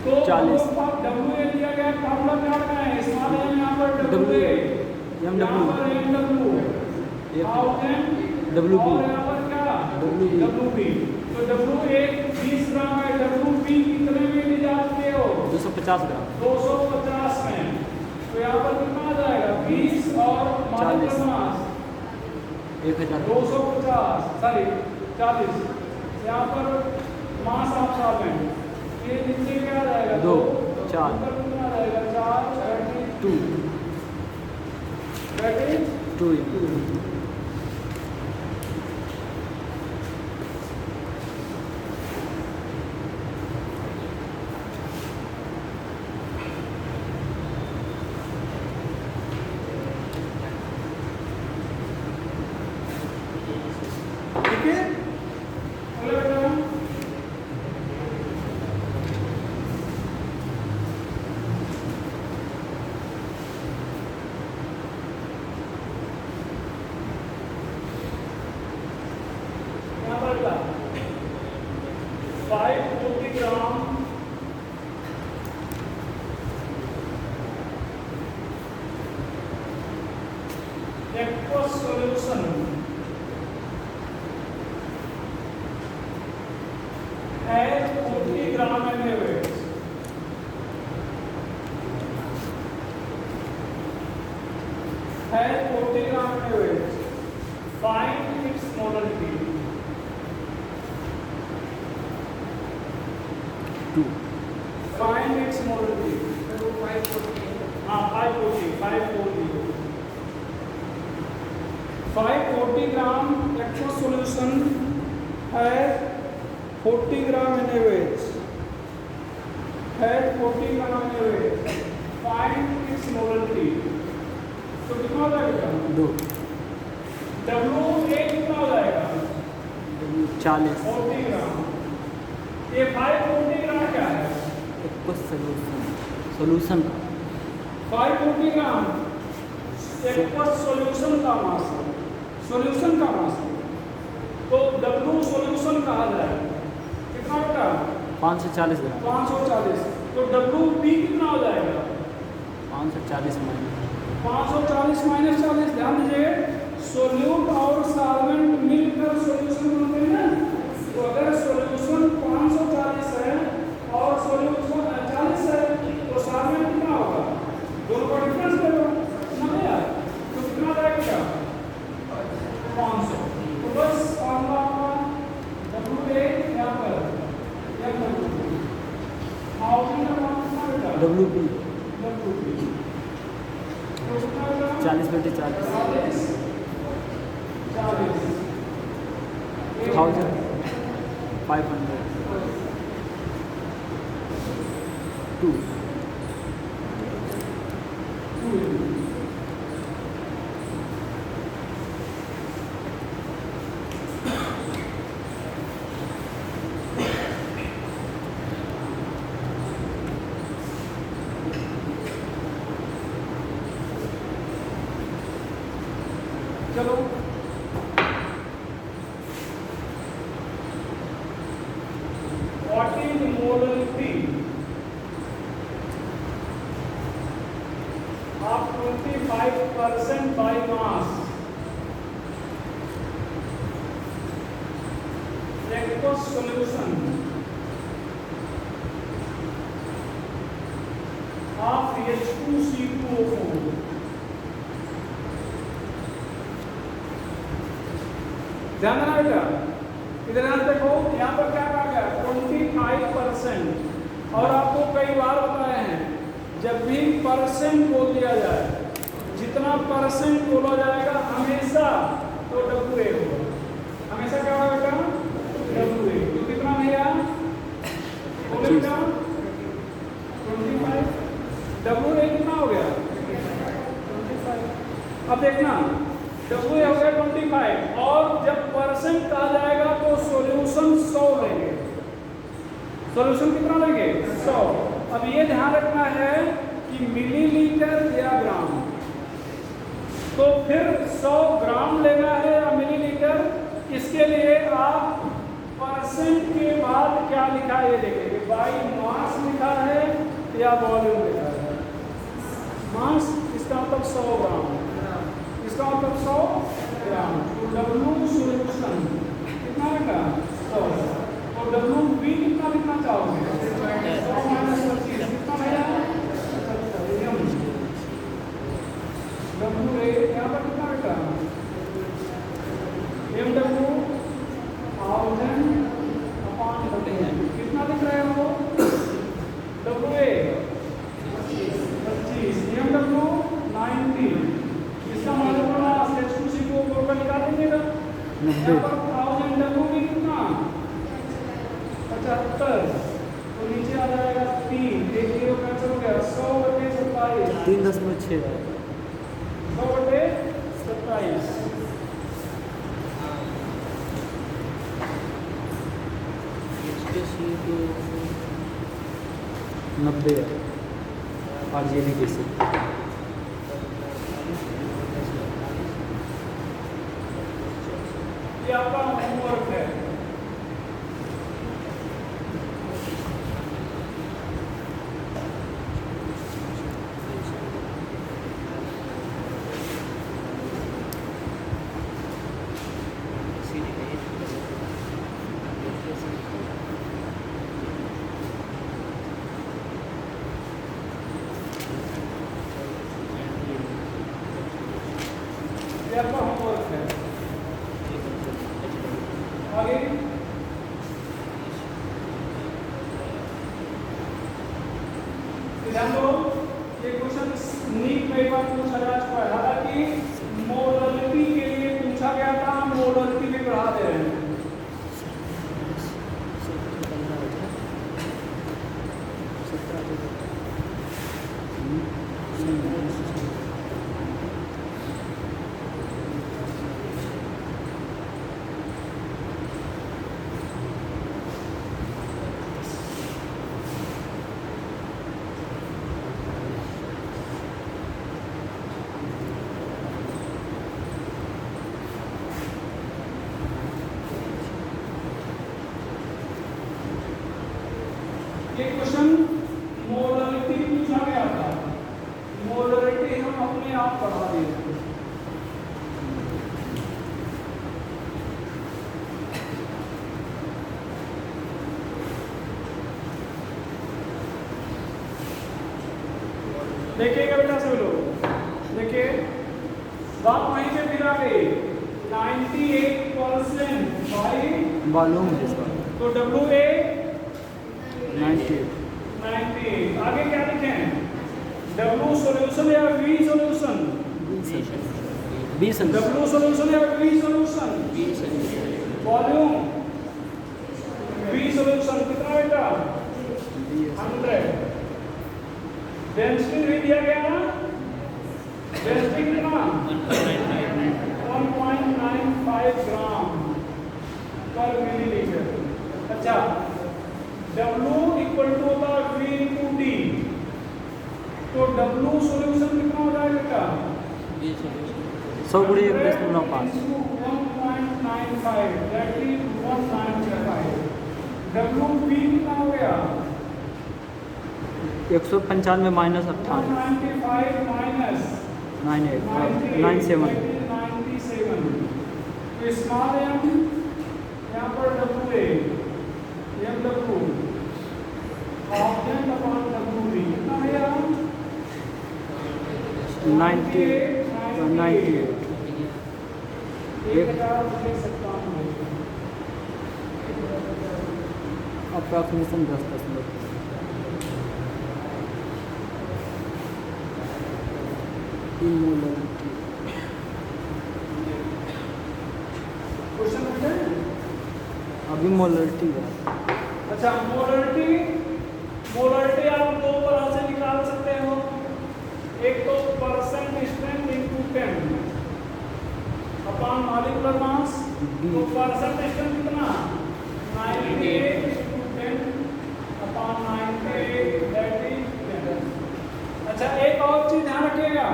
तो WA दिया गया, फॉर्मूला क्या रखा है, स्मॉल m यहाँ पर WA, यहाँ पर MW, WB और यहाँ पर क्या WB। तो WA 20 ग्राम है, WB कितने में ली जाती है हो, 250 ग्राम 250 में। तो यहाँ पर कितना आ जाएगा, 20 और मास 250 सॉरी 40, यहाँ पर मास ऑफ सॉल्वेंट, ये नीचे क्या आ जाएगा, 2 4 कितना आ जाएगा, 4 2 2 ठीक है। अगला बेटा यहाँ पर बेटा 540 ग्राम aqueous solution has 40 gram NaOH. Has 40 gram NaOH. Find its molality. 2 Find its molality. 540. 540 gram aqueous solution has 40 gram NaOH. Has 40 gram NaOH. Find its molality. तो कितना हो जाएगा, 2 WA कितना हो जाएगा, 40 40 ग्राम। ये 540 ग्राम क्या है, कुछ सोल्यूशन का 540 ग्राम एक सॉल्यूशन का मास है, सॉल्यूशन का मास है। तो W सॉल्यूशन कहा जाए, कितना बेटा, 540 ग्राम 540। तो WB कितना हो जाएगा, 540 में 540 माइनस 40। ध्यान दीजिए, सोल्यूट और सॉल्वेंट मिलकर सॉल्यूशन बनते हैं ना। तो अगर सॉल्यूशन 540 है और सॉल्यूशन 40 है तो सॉल्वेंट कितना होगा, दोनों का डिफरेंस करो ना यार, तो कितना जाएगा, 500। तो बस फॉर्मूला का WA यहाँ पर WB WB 40/40 1500 2 चलो what is more molarity of 25% by mass aqueous solution of H2C2O4 ध्यान देना बेटा। इधर यहाँ देखो, यहाँ पर क्या कहा गया 25%। और आपको कई बार बताए हैं जब भी परसेंट बोल दिया जाए, जितना परसेंट बोला जाएगा हमेशा तो W A होगा। हमेशा क्या होगा बेटा W A। तो कितना भैया बोले बेटा 25। W A कितना हो गया 25। अब देखना W A हो गया 25 और जब परसेंट कहा जाएगा तो सॉल्यूशन 100 लेंगे। सॉल्यूशन कितना लेंगे 100। अब ये ध्यान रखना है कि मिलीलीटर या ग्राम, तो फिर 100 ग्राम लेना है या मिलीलीटर, इसके लिए आप परसेंट के बाद क्या लिखा है ये देखेंगे, बाई मास लिखा है या वॉल्यूम लिखा है। मास इसका मतलब 100 ग्राम, इसका मतलब 100 ग्राम। तो W सॉल्यूशन कितना लिखा 100। तो W भी कितना लिखना चाहोगे 100 माइनस 25 कितना भैया 70। W A यहाँ पर कितना बेटा MW 1000/100 कितना दिख रहा है वो W A 25 MW 90। इसका मतलब H2C2O4 का निकाल दीजिएगा। यहाँ पर 1000 W भी कितना 75। तो नीचे आ जाएगा 3, एक जीरो कैंसिल हो गया 100/27 3.6 100/27। H2C2 90 RGB कैसे ये आपका होमवर्क है। ये आपका होमवर्क है। आगे ध्यान दो, ये क्वेश्चन नीट में एक बार पूछा जा चुका है। हालांकि मोलरिटी के लिए पूछा गया था, मोलरिटी भी बढ़ा दे रहे हैं। ये क्वेश्चन मोलरिटी पूछा गया था। मोलरिटी हम अपने आप बढ़ा दिए। देखिएगा बेटा सभी लोग, देखिए बात वहीं पे फिर आ गई 98% बाई वॉल्यूम है इसका तो W A 98। आगे क्या लिखें W सॉल्यूशन या V सॉल्यूशन, W सॉल्यूशन या V solution, volume V solution कितना बेटा 100। डेंसिटी भी दिया गया ना, डेंसिटी कितना 1.95 ग्राम पर मिलीलीटर। अच्छा W इक्वल टू होगा V इंटू D, तो W सॉल्यूशन कितना हो जाएगा बेटा 100 गुणे 10 9 5 1.95 दैट इज 195। डब्ल्यू पी कितना हो गया 195 माइनस 98 195 माइनस 97 तो स्मॉल एम यहाँ पर W A M W object upon W B कितना है यहाँ 98 अप्रॉक्सीमेशन 10%। इमोलरिटी क्वेश्चन है अभी मोलरिटी है। अच्छा मोलरिटी आप दो तरह से निकाल सकते हो, एक तो percent strength into 10 upon molecular mass. तो परसेंट स्ट्रेंथ कितना 98 इनटू 10 अपॉन 98 दैट इज 10। अच्छा एक और चीज ध्यान रखिएगा,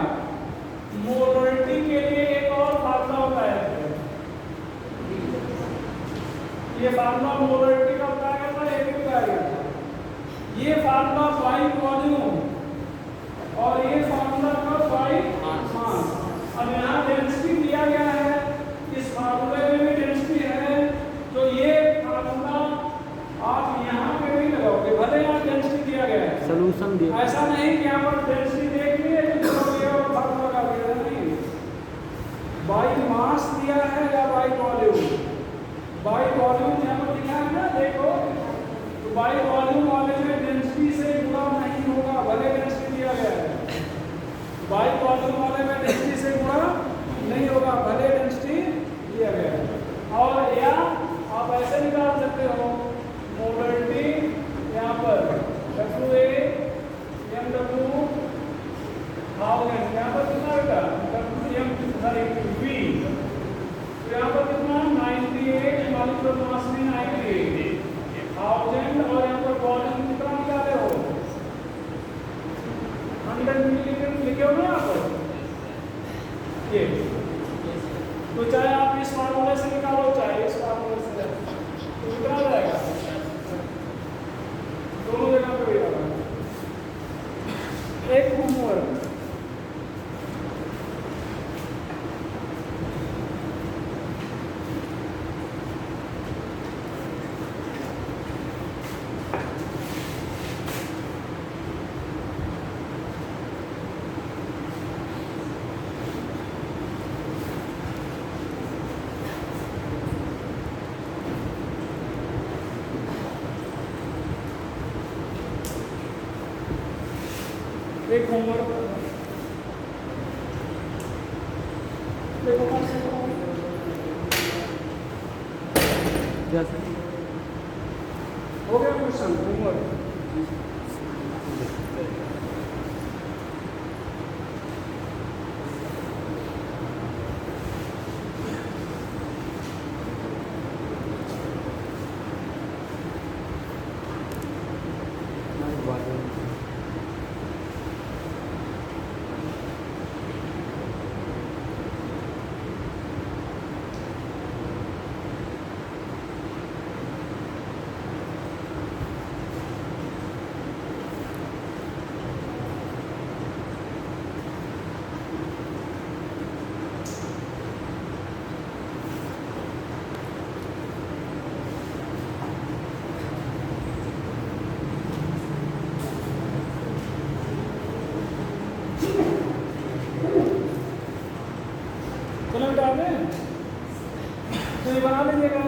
मोलरिटी के लिए एक और फार्मूला होता है, ये फार्मूला मोलरिटी का बताया गया था, ये भी बताया गया था। ये फार्मूला बाई वॉल्यूम और ये फार्मूला का बाई मास। अब यहाँ डेंसिटी दिया गया है, इस फार्मूले में भी डेंसिटी है, तो ये फार्मूला आप यहाँ पे भी लगाओगे, भले यहाँ डेंसिटी दिया गया है, सॉल्यूशन दिया ऐसा नहीं कि यहाँ पर डेंसिटी देख लिए और फार्मूला का दिया नहीं, बाई मास दिया है या बाई वॉल्यूम। बाई वॉल्यूम यहाँ पर लिखा है ना, देखो तो बाई वॉल्यूम वाले में डेंसिटी से गुणा नहीं होगा, भले डेंसिटी दिया गया है, बाई वॉल्यूम वाले में डेंसिटी से गुणा नहीं होगा, भले डेंसिटी दिया गया है। और या आप ऐसे निकाल सकते हो, मोलरिटी यहाँ पर W A M W thousand, यहाँ पर कितना बेटा डब्ल्यू एम सॉरी वी, यहाँ पर कितना 98 मॉलिक्यूलर मास में 98 थाउजेंड, और यहाँ पर वॉल्यूम कितना निकाले हो 100 मिलीलीटर लिखे हो ना आप ये। तो चाहे आप इस फार्मूले से निकालो चाहे इस फार्मूले से, तो कितना जाएगा, दोनों जगह पे वही आएगा। एक होमवर्क एक होमवर्क जैसे हो गया क्वेश्चन होमवर्क। चलो बेटा तो ये बना लीजिएगा,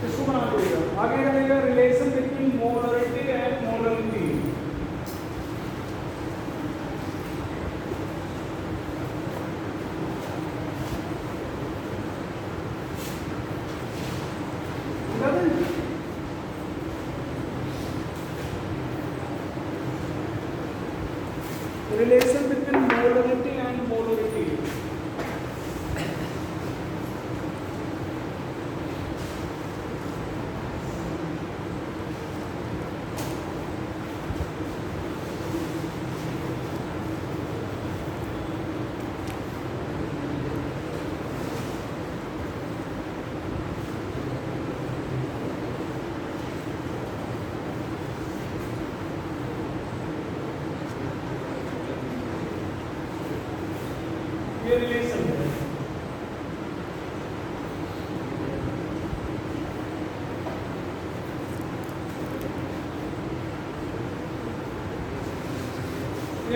इसको बना लीजिएगा। आगे चलेगा relation between molarity and molarity. Relation between molarity and molarity.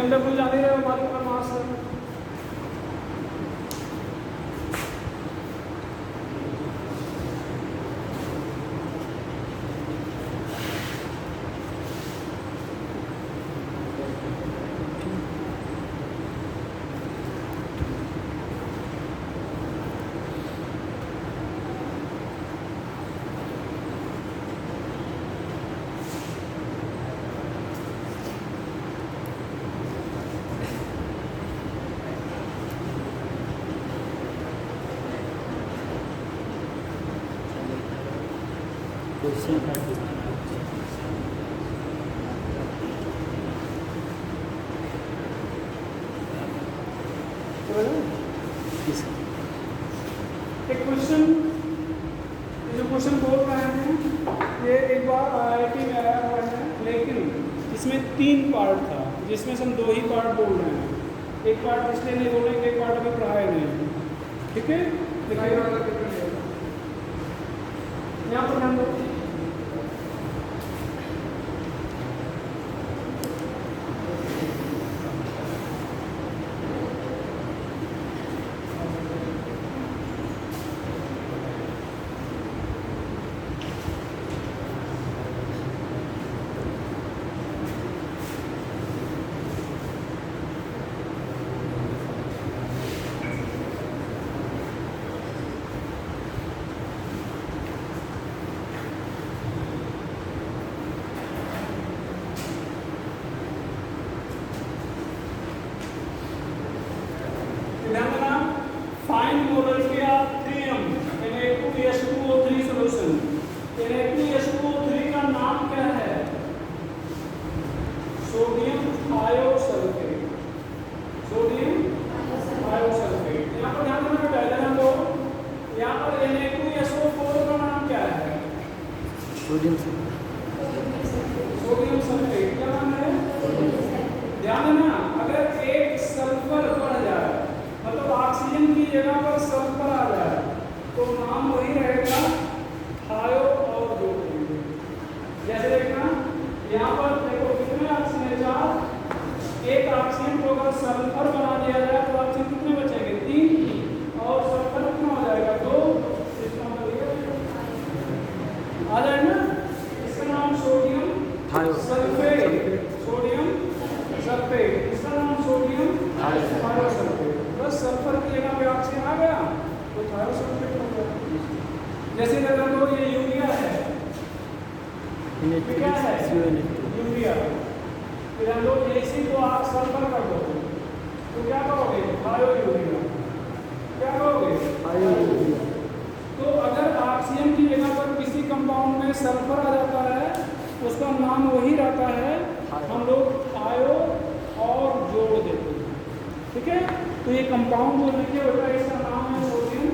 BMW जाने रहे मॉलिक्यूलर मास है। क्वेश्चन है एक क्वेश्चन, जो क्वेश्चन बोल रहे हैं ये एक बार IIT में आया हुआ है, लेकिन इसमें 3 पार्ट था जिसमें से हम 2 ही पार्ट बोल रहे हैं। एक पार्ट इसलिए नहीं बोल रहे कि एक पार्ट अभी पढ़ाया नहीं। ठीक है, देखिए यहाँ पर ध्यान दो। Find molarity of 3M in Na2H2O3 solution। Na2H2O3 का नाम क्या है? Sodium thiosulphate. Sodium thiosulphate. यहाँ पर ध्यान देना बेटा, इधर हम लोग यहाँ पर Na2SO4 का नाम क्या है? Sodium sulphate. क्या नाम है? ध्यान देना, अगर एक सल्फर बढ़ जाए मतलब ऑक्सीजन की जगह पर सल्फर आ जाए तो नाम वही रहेगा थायो और जोड़। जैसे देखना यहाँ पर देखो कितने ऑक्सीजन है? 4। एक ऑक्सीजन को अगर सल्फर बना दिया जाए तो ऑक्सीजन कितने बचेंगे? 3 और सल्फर कितना हो जाएगा? 2। इसका मतलब आ जाएगा। इसका नाम सोडियम सल्फेट। सोडियम सल्फेट, इसका नाम सोडियम थायोसल्फेट। बस सल्फर की जगह पे ऑक्सीजन आ गया तो थायोसल्फेट हो गया। जैसे अगर तो ये यूरिया है, क्या है? यूरिया। फिर हम लोग इसी को आप सल्फर कर दो तो क्या कहोगे? थायो यूरिया। क्या कहोगे? थायो यूरिया। तो अगर ऑक्सीजन की जगह पर किसी कंपाउंड में सल्फर आ जाता है उसका नाम वही रहता है, हम लोग थायो और जोड़ देते हैं। ठीक है, तो ये कंपाउंड जो लिखे होता है इसका नाम है सोडियम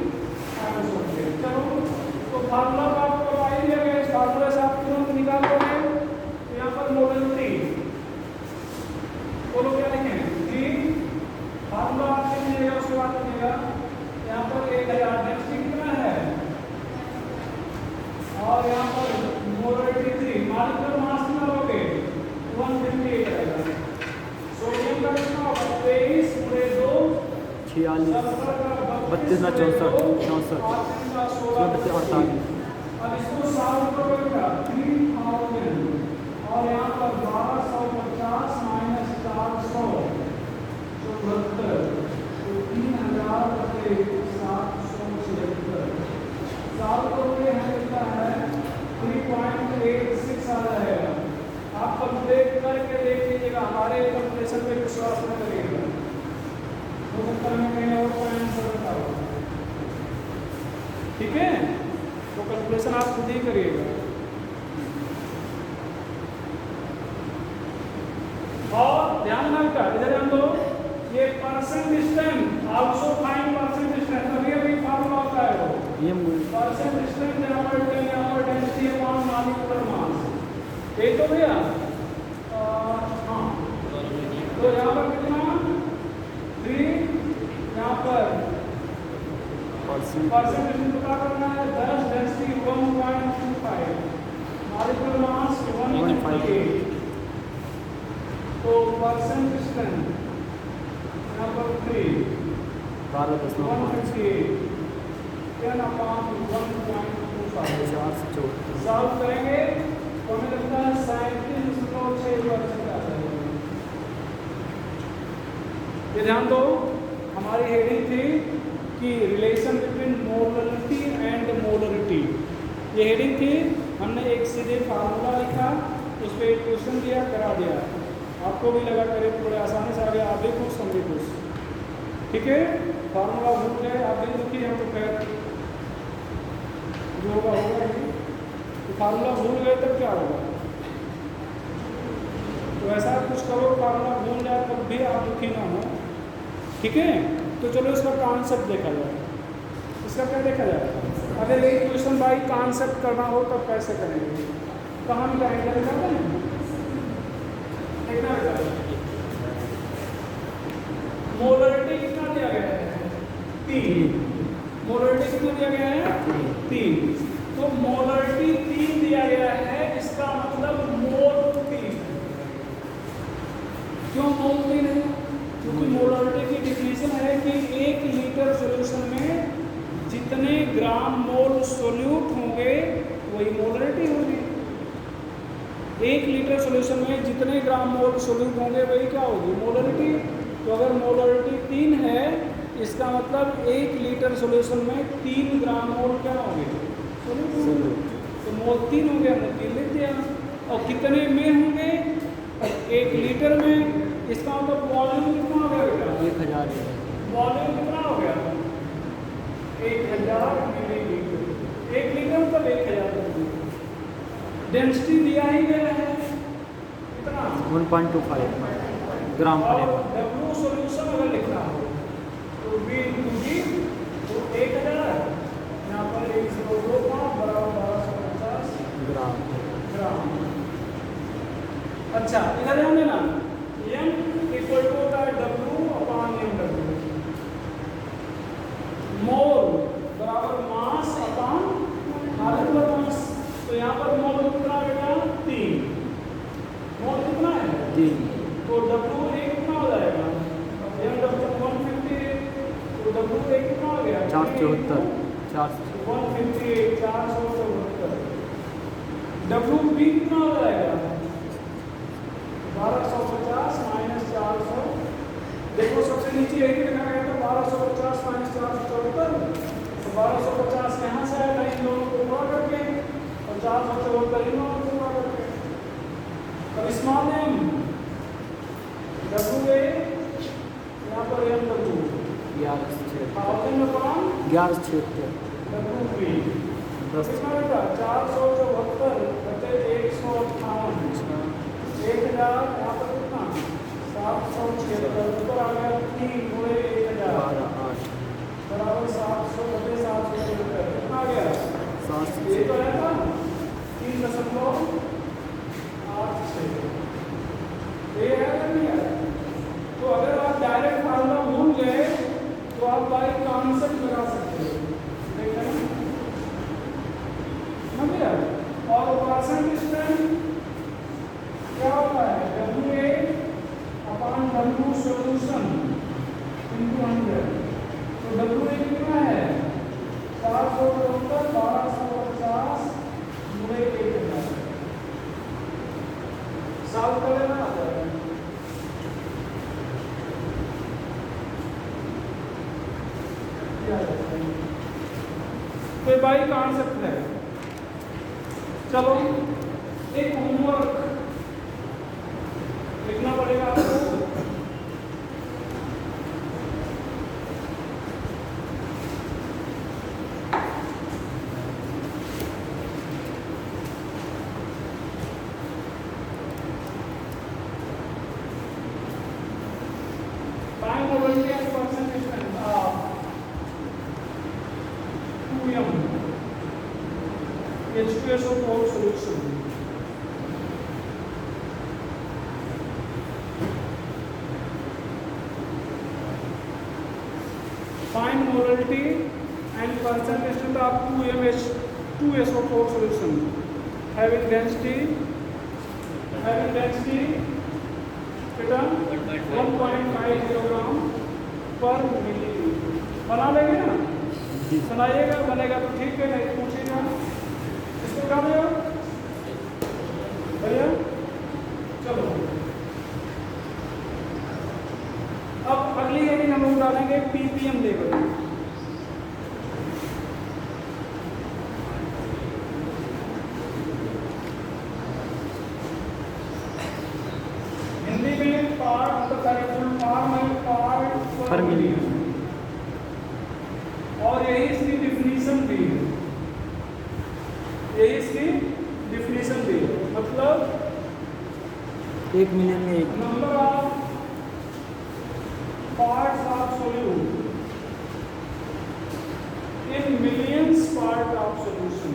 थायोसल्फेट। चलो, तो फार्मूला का आपको आ ही गया, इस फार्मूले से आप तुरंत निकाल लोगे। तो यहाँ पर मोलरिटी बोलो क्या लिखें? 3 फार्मूला आप लिख लीजिएगा, उसके बाद लिखिएगा यहाँ पर 1000 डेंसिटी कितना है और यहाँ पर मोलरिटी 3। मॉलिक्यूलर मास कितना लोगे? 158 रहेगा। सोडियम का कितना होगा? 23 × 2 46 32 ना 64 48। अब इसको सॉल्व करोगे 3000 और यहाँ पर 1250 माइनस 400 74, तो 3000/776 सॉल्व करोगे हमें कितना है? 3.86 आ जाएगा। आप कैलकुलेट करके देख लीजिएगा, हमारे कैलकुलेशन पे विश्वास न करिएगा, हो सकता है कहीं और का आंसर बताओ। ठीक है, तो कैलकुलेशन आप खुद ही करिएगा। और ध्यान रखना इधर हम लोग ये percent distance also find percent distance, अभी अभी फार्मूला होता है वो परसेंट डिस्टेंस यहाँ पर डेंसिटी अपॉन मॉलिक्यूलर मास। ये तो भैया हाँ, तो यहाँ पर कितना 3, यहाँ पर परसेंट डिस्टेंस पता करना है। 10 डेंसिटी 1.25, मॉलिक्यूलर मास 158। तो परसेंट स्ट्रेंथ यहाँ पर 3 158 10 अपॉन 1.25 सॉल्व करेंगे तो हमें लगता है 37.6% आ जाएगा। ये ध्यान दो, हमारी हेडिंग थी कि relation between molarity and molarity, ये हेडिंग थी। हमने एक सीधे फार्मूला लिखा, उस पर एक क्वेश्चन दिया, करा दिया। आपको भी लगा करे बड़े आसानी से आ गया, आप भी खुश, हम भी खुश। ठीक है, फार्मूला भूल गए, आप भी दुखी हैं, तो खैर जो होगा होगा ही। तो फार्मूला भूल गए तब क्या होगा? तो ऐसा कुछ करो फार्मूला भूल जाए तब भी आप दुखी ना हो। ठीक है, तो चलो इसका कॉन्सेप्ट देखा जाए। इसका क्या देखा जाए? अगर एक क्वेश्चन बाई कॉन्सेप्ट करना हो तब कैसे करेंगे? कहाँ मिलाएंगे? देखना है। मोलरिटी कितना दिया गया है? 3। मोलरिटी कितना दिया गया है? 3। तो मोलरिटी 3 दिया गया है, इसका मतलब मोल 3। क्यों मोल 3 है? क्योंकि मोलरिटी की डिफिनेशन है कि 1 लीटर सॉल्यूशन में जितने ग्राम मोल सोल्यूट होंगे वही मोलरिटी होगी। 1 लीटर सॉल्यूशन में जितने ग्राम मोल सोल्यूट होंगे वही क्या होगी? मोलरिटी। तो अगर मोलरिटी 3 है, इसका मतलब 1 लीटर सॉल्यूशन में 3 ग्राम मोल क्या होंगे? सोल्यूट। तो मोल 3 हो गया, हमने 3 लिख दिया। और कितने में होंगे? 1 लीटर में। इसका मतलब वॉल्यूम कितना हो गया बेटा? 1000। वॉल्यूम कितना हो गया? 1000 मिलीलीटर। 1 लीटर मतलब 1000 मिलीलीटर। डेंसिटी दिया ही गया है कितना? 1.25 ग्राम पर और W सॉल्यूशन अगर लिखना हो तो V into G तो 1000 यहाँ पर 102 बराबर 1250 ग्राम। अच्छा, इधर ध्यान देना, M इक्वल टू होता है W अपॉन MW। मोल बराबर मास अपॉन मॉलिक्यूलर मास। तो यहाँ पर मोल कितना बेटा? 3। मोल कितना है? 3। तो W कितना हो जाएगा? MW 158। तो W कितना हो गया? 474। 158 474। WB कितना हो जाएगा? 1250 माइनस 400। देखो सबसे नीचे यही लिखा गया था 1250 माइनस 474। तो 1250 यहाँ से आएगा इन दोनों को पूरा करके, और 474 इन दोनों को पूरा करके। अब स्मॉल m W A यहाँ पर MW 1000 अपॉन 1176 WB 10। कितना बेटा? 474 बटे 158। 1000 यहाँ पर कितना? 776 ऊपर आ गया 3 गुणे 1000 बराबर 700 बटे 776 कितना आ गया? 700। ये तो है ना 3.86। ये है या नहीं है? तो अगर आप डायरेक्ट फार्मूला भूल गए तो आप बाई कॉन्सेप्ट लगा सकते हो। देखा ना? समझ गया? और परसेंट स्ट्रेंथ क्या होता है? WA upon W solution into 100। तो WA कितना है? 474 1250 गुणे 1000। सॉल्व कर लेना आ जाएगा। तो बाई कॉन्सेप्ट है। चलो एक होमवर्क लिखना पड़ेगा आपको। Find the voltage percentage of 2M H2SO4 solution. Find molarity and percentage of 2MH2SO4 solution having density बेटा 1.5 किलोग्राम पर मिलीलीटर। बना लेंगे ना, सुनाइएगा, बनेगा तो ठीक है, नहीं पूछिएगा। इसको क्या देगा भैया? चलो अब अगली हेडिंग हम लोग डालेंगे पीपीएम लेवल। हिंदी में पार्ट फुल फॉर्म है पार्ट पर मिलियन, और यही इसकी डिफिनीशन भी है, यही इसकी डिफिनीशन भी है। मतलब 1 मिलियन में 1 number of parts of solute in millions part of solution.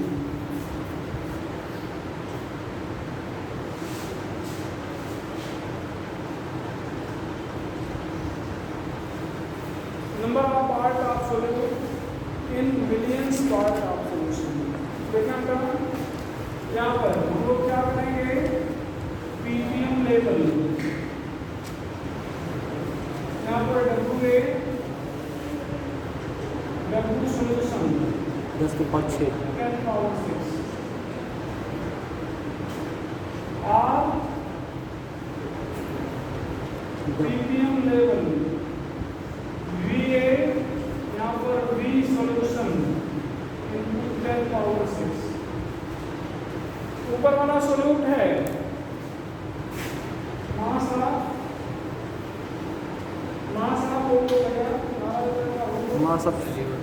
Number of part of solute in millions part of solution. देखना यहाँ पर हम लोग क्या करेंगे, पीपीएम लेवल, यहाँ पर डब्ल्यू सोल्यूशन 10 के पावर 6 10 पावर 6 और पीपीएम लेवल वीए, यहाँ पर वी सोल्यूशन इनटू 10 पावर 6। ऊपर वाला सोल्यूट है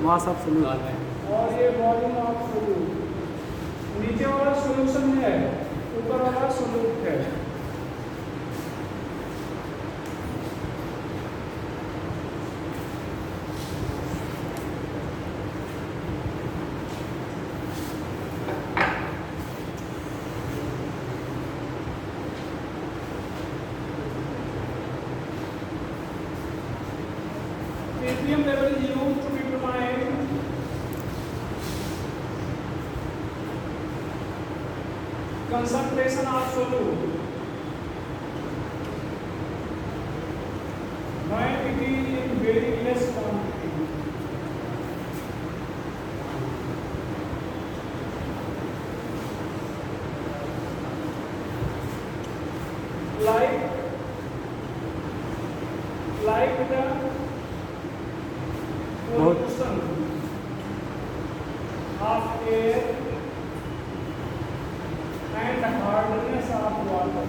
मास ऑफ सोल्यूट, और ये वॉल्यूम ऑफ सोल्यूट। नीचे वाला सोल्यूशन है, ऊपर वाला सोल्यूट है। PPM level is used to determine concentration of solute when it is in very less quantity. Like the pollution of air and hardness of water.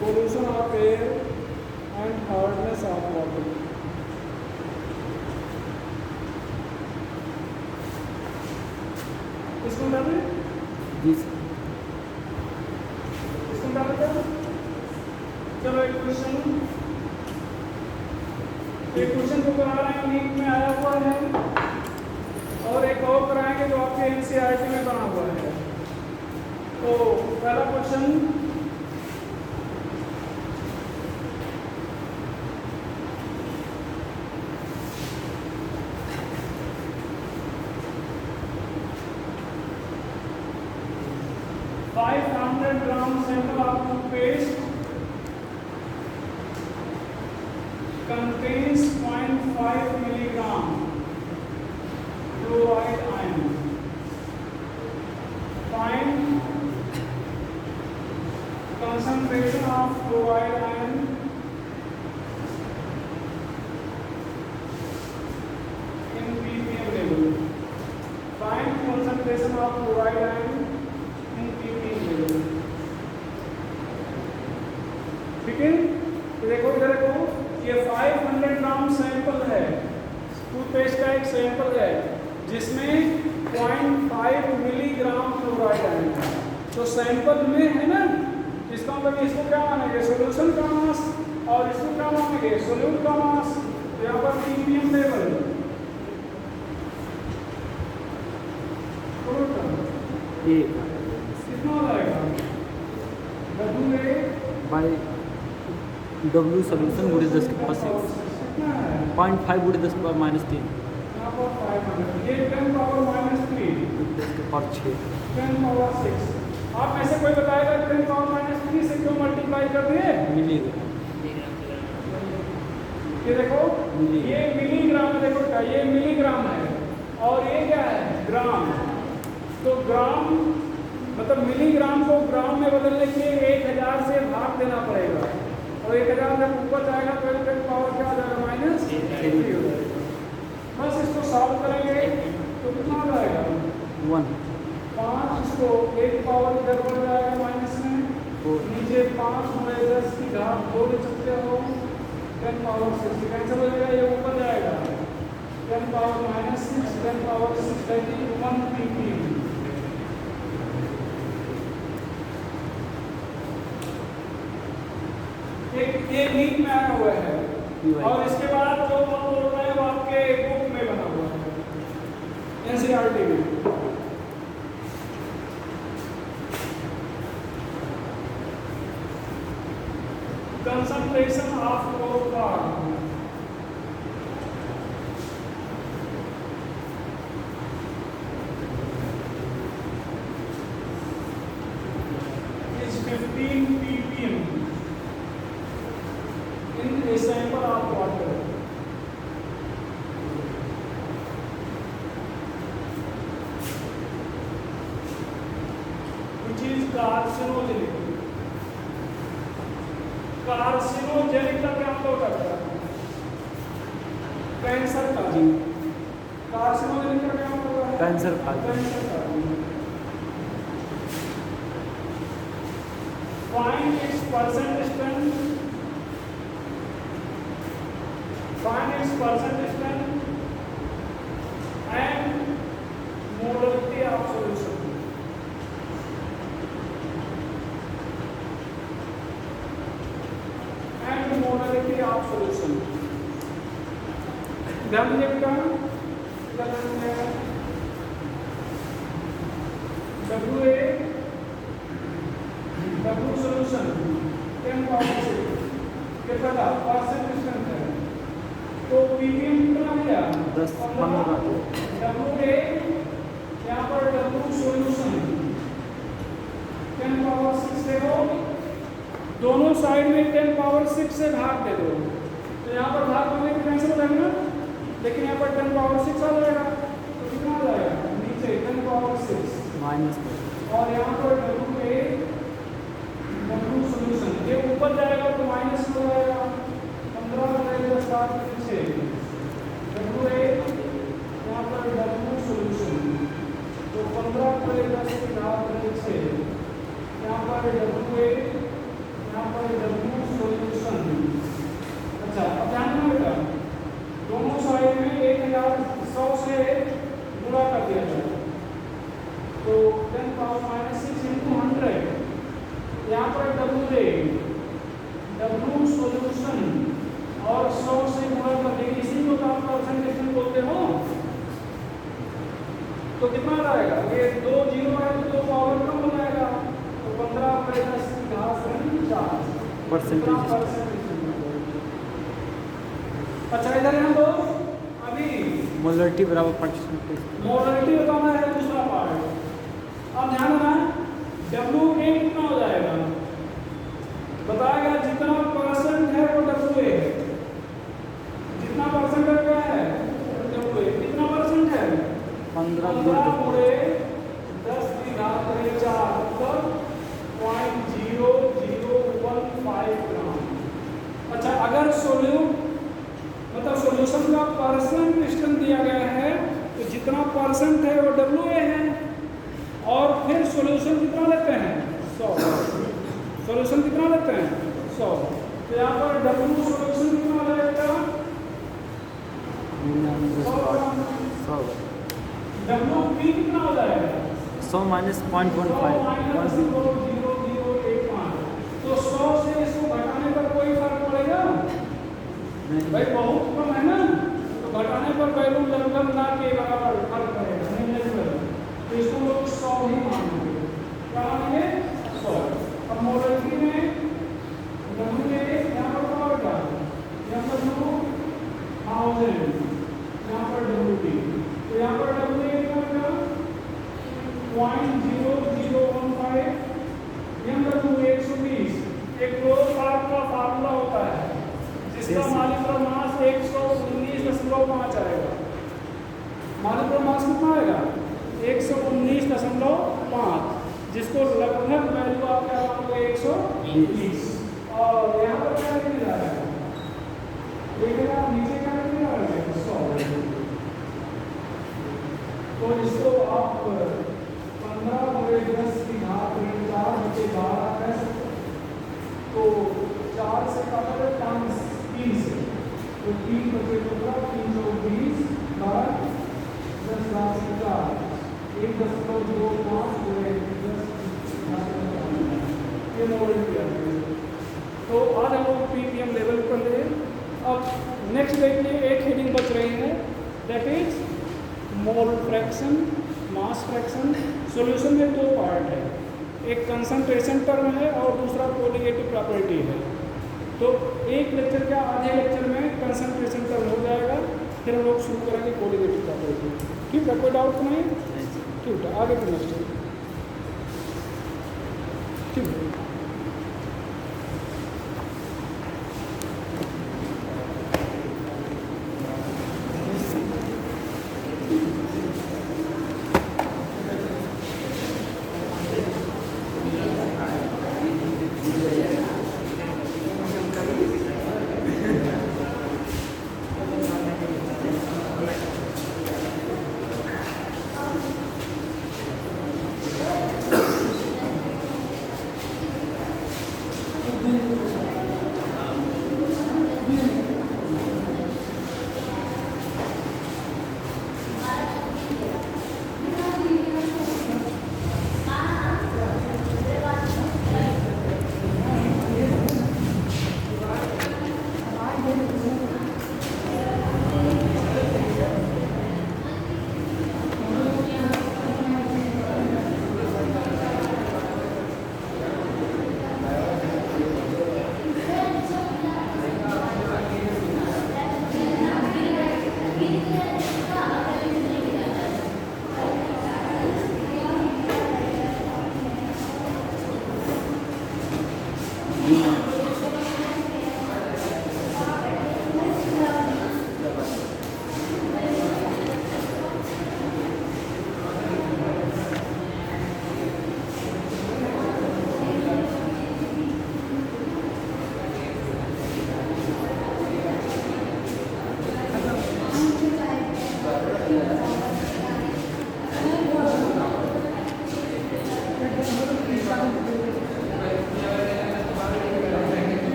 Pollution of air and hardness of water. इसको डालें? जी इसको डालें क्या? चलो एक question को करा रहे हैं, नीट में आया हुआ है, और एक और कराएंगे जो आपके एनसीईआरटी में बना हुआ है। तो पहला question, sample of toothpaste contains 0.5 milligram chloride ion. Find concentration of chloride ion in ppm level. Find concentration of chloride ion in ppm level. ठीक है, देखो इधर देखो, ये 500 ग्राम सैंपल है, टूथपेस्ट का एक सैंपल है जिसमें 0.5 मिलीग्राम क्लोराइड है। तो सैंपल में है ना, इसका मतलब इसको क्या मानेंगे, सोल्यूशन का मास, और इसको क्या मानेंगे, सोल्यूट का मास। तो यहाँ पर पीपीएम लेवल कितना हो जाएगा, W सोल्यूशन गुड़े 10 के पास 0.5 गुड़े 10 के पास -3 पावर 500, ये 10 पावर -3, और 6 10 पावर 6। आप में से कोई बताएगा 10 पावर -3 से क्यों मल्टीप्लाई कर दिए? मिलीग्राम। ये देखो, ये मिलीग्राम, देखो ये मिलीग्राम है और ये क्या है? ग्राम। तो ग्राम मतलब मिलीग्राम को ग्राम में बदलने के लिए 1000 से भाग देना पड़ेगा, और 1000 जब ऊपर जाएगा तो 10 पावर क्या हो जाएगा? -3 हो जाएगा। बस इसको सॉल्व करेंगे तो कितना हो जाएगा? 1 5, इसको 1 पावर इधर बढ़ जाएगा माइनस में, नीचे 5 में 10 की घात 2 ले सकते हो, 10 पावर 6 कैंसिल हो जाएगा, ये ऊपर जाएगा 10 पावर -6, 10 पावर 6 1 pp। ये नीट में आया हुआ है, और इसके बाद जो हम बोल रहे हैं वो आपके बुक में बना हुआ है, एनसीईआरटी में। Concentration of chloroform is 15 ppm in a sample of water. Which is carcinogenic. Carcinogenic का क्या मतलब करता है? कैंसर का। कार्सिनोजेनिक का क्या मतलब है? कैंसर का। Find its percent strength. Find its percent strength and molality of solution. Molality of solution. ध्यान दीजिएगा, W solution 10 पावर 6 कितना था? परसेंट स्ट्रेंथ है, तो ppm कितना मिला? 10 15। WA यहाँ पर W solution 10 पावर 6 से हो, दोनों साइड में 10 पावर 6 से भाग दे दो, तो यहाँ पर भाग होने की कैंसिल हो जाएगा, लेकिन यहाँ पर 10 पावर 6 आ जाएगा, तो कितना आ जाएगा? नीचे 10 पावर 6 माइनस, और यहाँ पर W सॉल्यूशन ये ऊपर जाएगा तो माइनस हो जाएगा, 15 बटेगा 7 पीछे WA, यहाँ पर W सॉल्यूशन तो 15 बटेगा 6 यहाँ पर WA, यहाँ पर W सॉल्यूशन। अच्छा, अब ध्यान में बेटा, दोनों साइड में 1100 से गुणा कर दिया जाए, तो 10 पावर -6 × 100, यहाँ पर W सॉल्यूशन और 100 से गुणा कर देंगे, इसी को आप परसेंटेज बोलते हो। तो कितना आएगा? ये 2 0 है तो 2 पावर कम हो जाएगा, तो 15 + 10 की घात 4 परसेंटेज। अच्छा, इधर हम लोग अभी मोलरिटी बराबर परसेंटेज, मोलरिटी बताना है दूसरा पार्ट। अब ध्यान रखना, WA कितना हो जाएगा? बताएगा जितना परसेंट है वो WA है, जितना परसेंट है क्या है? WA कितना परसेंट है? 15 × 10 की घात 4 मतलब 0.0015 ग्राम। अच्छा, अगर सॉल्यूशन का परसेंट स्ट्रेंथ दिया गया है तो जितना परसेंट है वो WA है, और फिर सॉल्यूशन कितना लेते हैं? 100। सॉल्यूशन कितना लेते हैं? 100। तो यहाँ पर W सॉल्यूशन कितना लगेगा? 100। WP कितना हो जाएगा? 100 माइनस 0.15 तो 100 से इसको घटाने पर कोई फर्क पड़ेगा? भाई बहुत कम है ना, तो घटाने पर वैल्यू लगभग ना के बराबर फर्क पड़ेगा, तो इसको लोग 100 ही मानेंगे। क्या मानेंगे? 100। अब मोलरिटी में WA यहाँ पर क्या होगा? यहाँ पर 1000, यहाँ पर WP 0.0015 M/120 एक क्लोज पार्ट का फार्मूला होता है जिसका मॉलिक्यूलर मास 119.5 आएगा। मॉलिक्यूलर मास कितना आएगा? 119.5, जिसको लगभग वैल्यू आप क्या मानोगे 120। और यहाँ पर क्या लिखने जा रहा है? देखिएगा नीचे क्या लिखने जा रहा है 100। तो इसको आप 15/10⁻⁴/12 कह सकते हैं। तो 4 से काटा है 5 3 से, तो 3 बचे 320 बार 10 लाख से 4 1.25 ये मॉडल किया। तो आज हम लोग पीपीएम लेवल पर ले। अब नेक्स्ट देखिए एक हेडिंग बच रही है, that is mole fraction, mass fraction. Solution में दो पार्ट है, एक कंसंट्रेशन टर्म है और दूसरा कोलिगेटिव प्रॉपर्टी है। तो एक लेक्चर का आधे लेक्चर में कंसंट्रेशन टर्म हो जाएगा, फिर हम लोग शुरू करेंगे कोलिगेटिव प्रॉपर्टी। ठीक है, कोई डाउट नहीं? ठीक है, आगे तो नेक्स्ट ठीक है।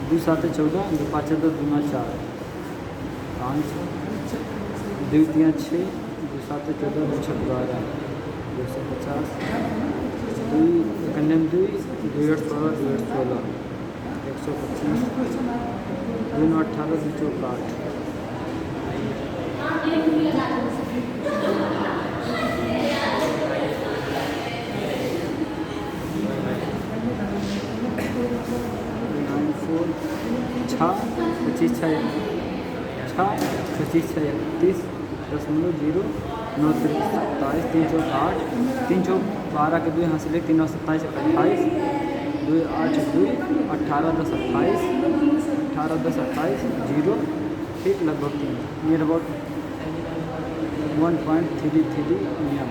दो 7 14, 2 5 2 2 4 5 2 3 6, 2 7 14, 2 6 12 250 2 1 2 2 8 16 2 8 16 125 2 9 18 2 4 8 छः 25 6 6 25 6 31 0 9 27 3 4 8 3 4 12 के 2 यहाँ से ले 3 9 27 28 2 8 2 18 10 28 18 10 28 0 ठीक लगभग 3 नियर अबाउट 1.33 एम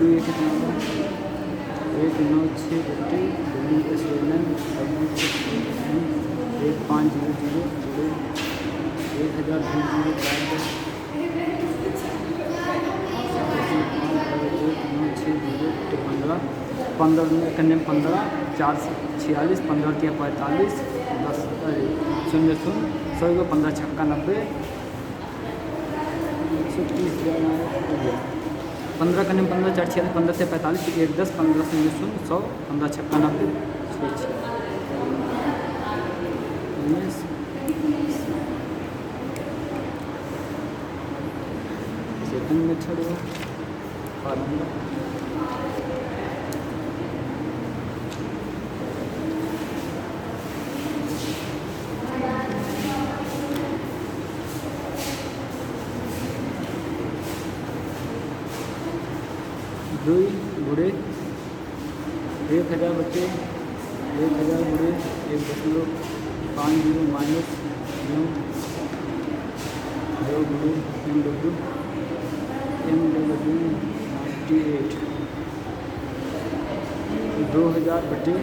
W कितना 500 गुणे 1000 20 बराबर 15 कन्ने 15 4 46 15 के 45 10 0 0 100 को 15 छक्का 90 130 हो गया 15 कन्ने 15 4 46 15 से 45 1 10 15 0 0 100 15 छक्का 90 सेकंड मेथड है फार्मूला 2 गुणे 1000 बटे 1000 गुणे 1.50 माइनस 9 2 गुणे MW 98 2000 बटे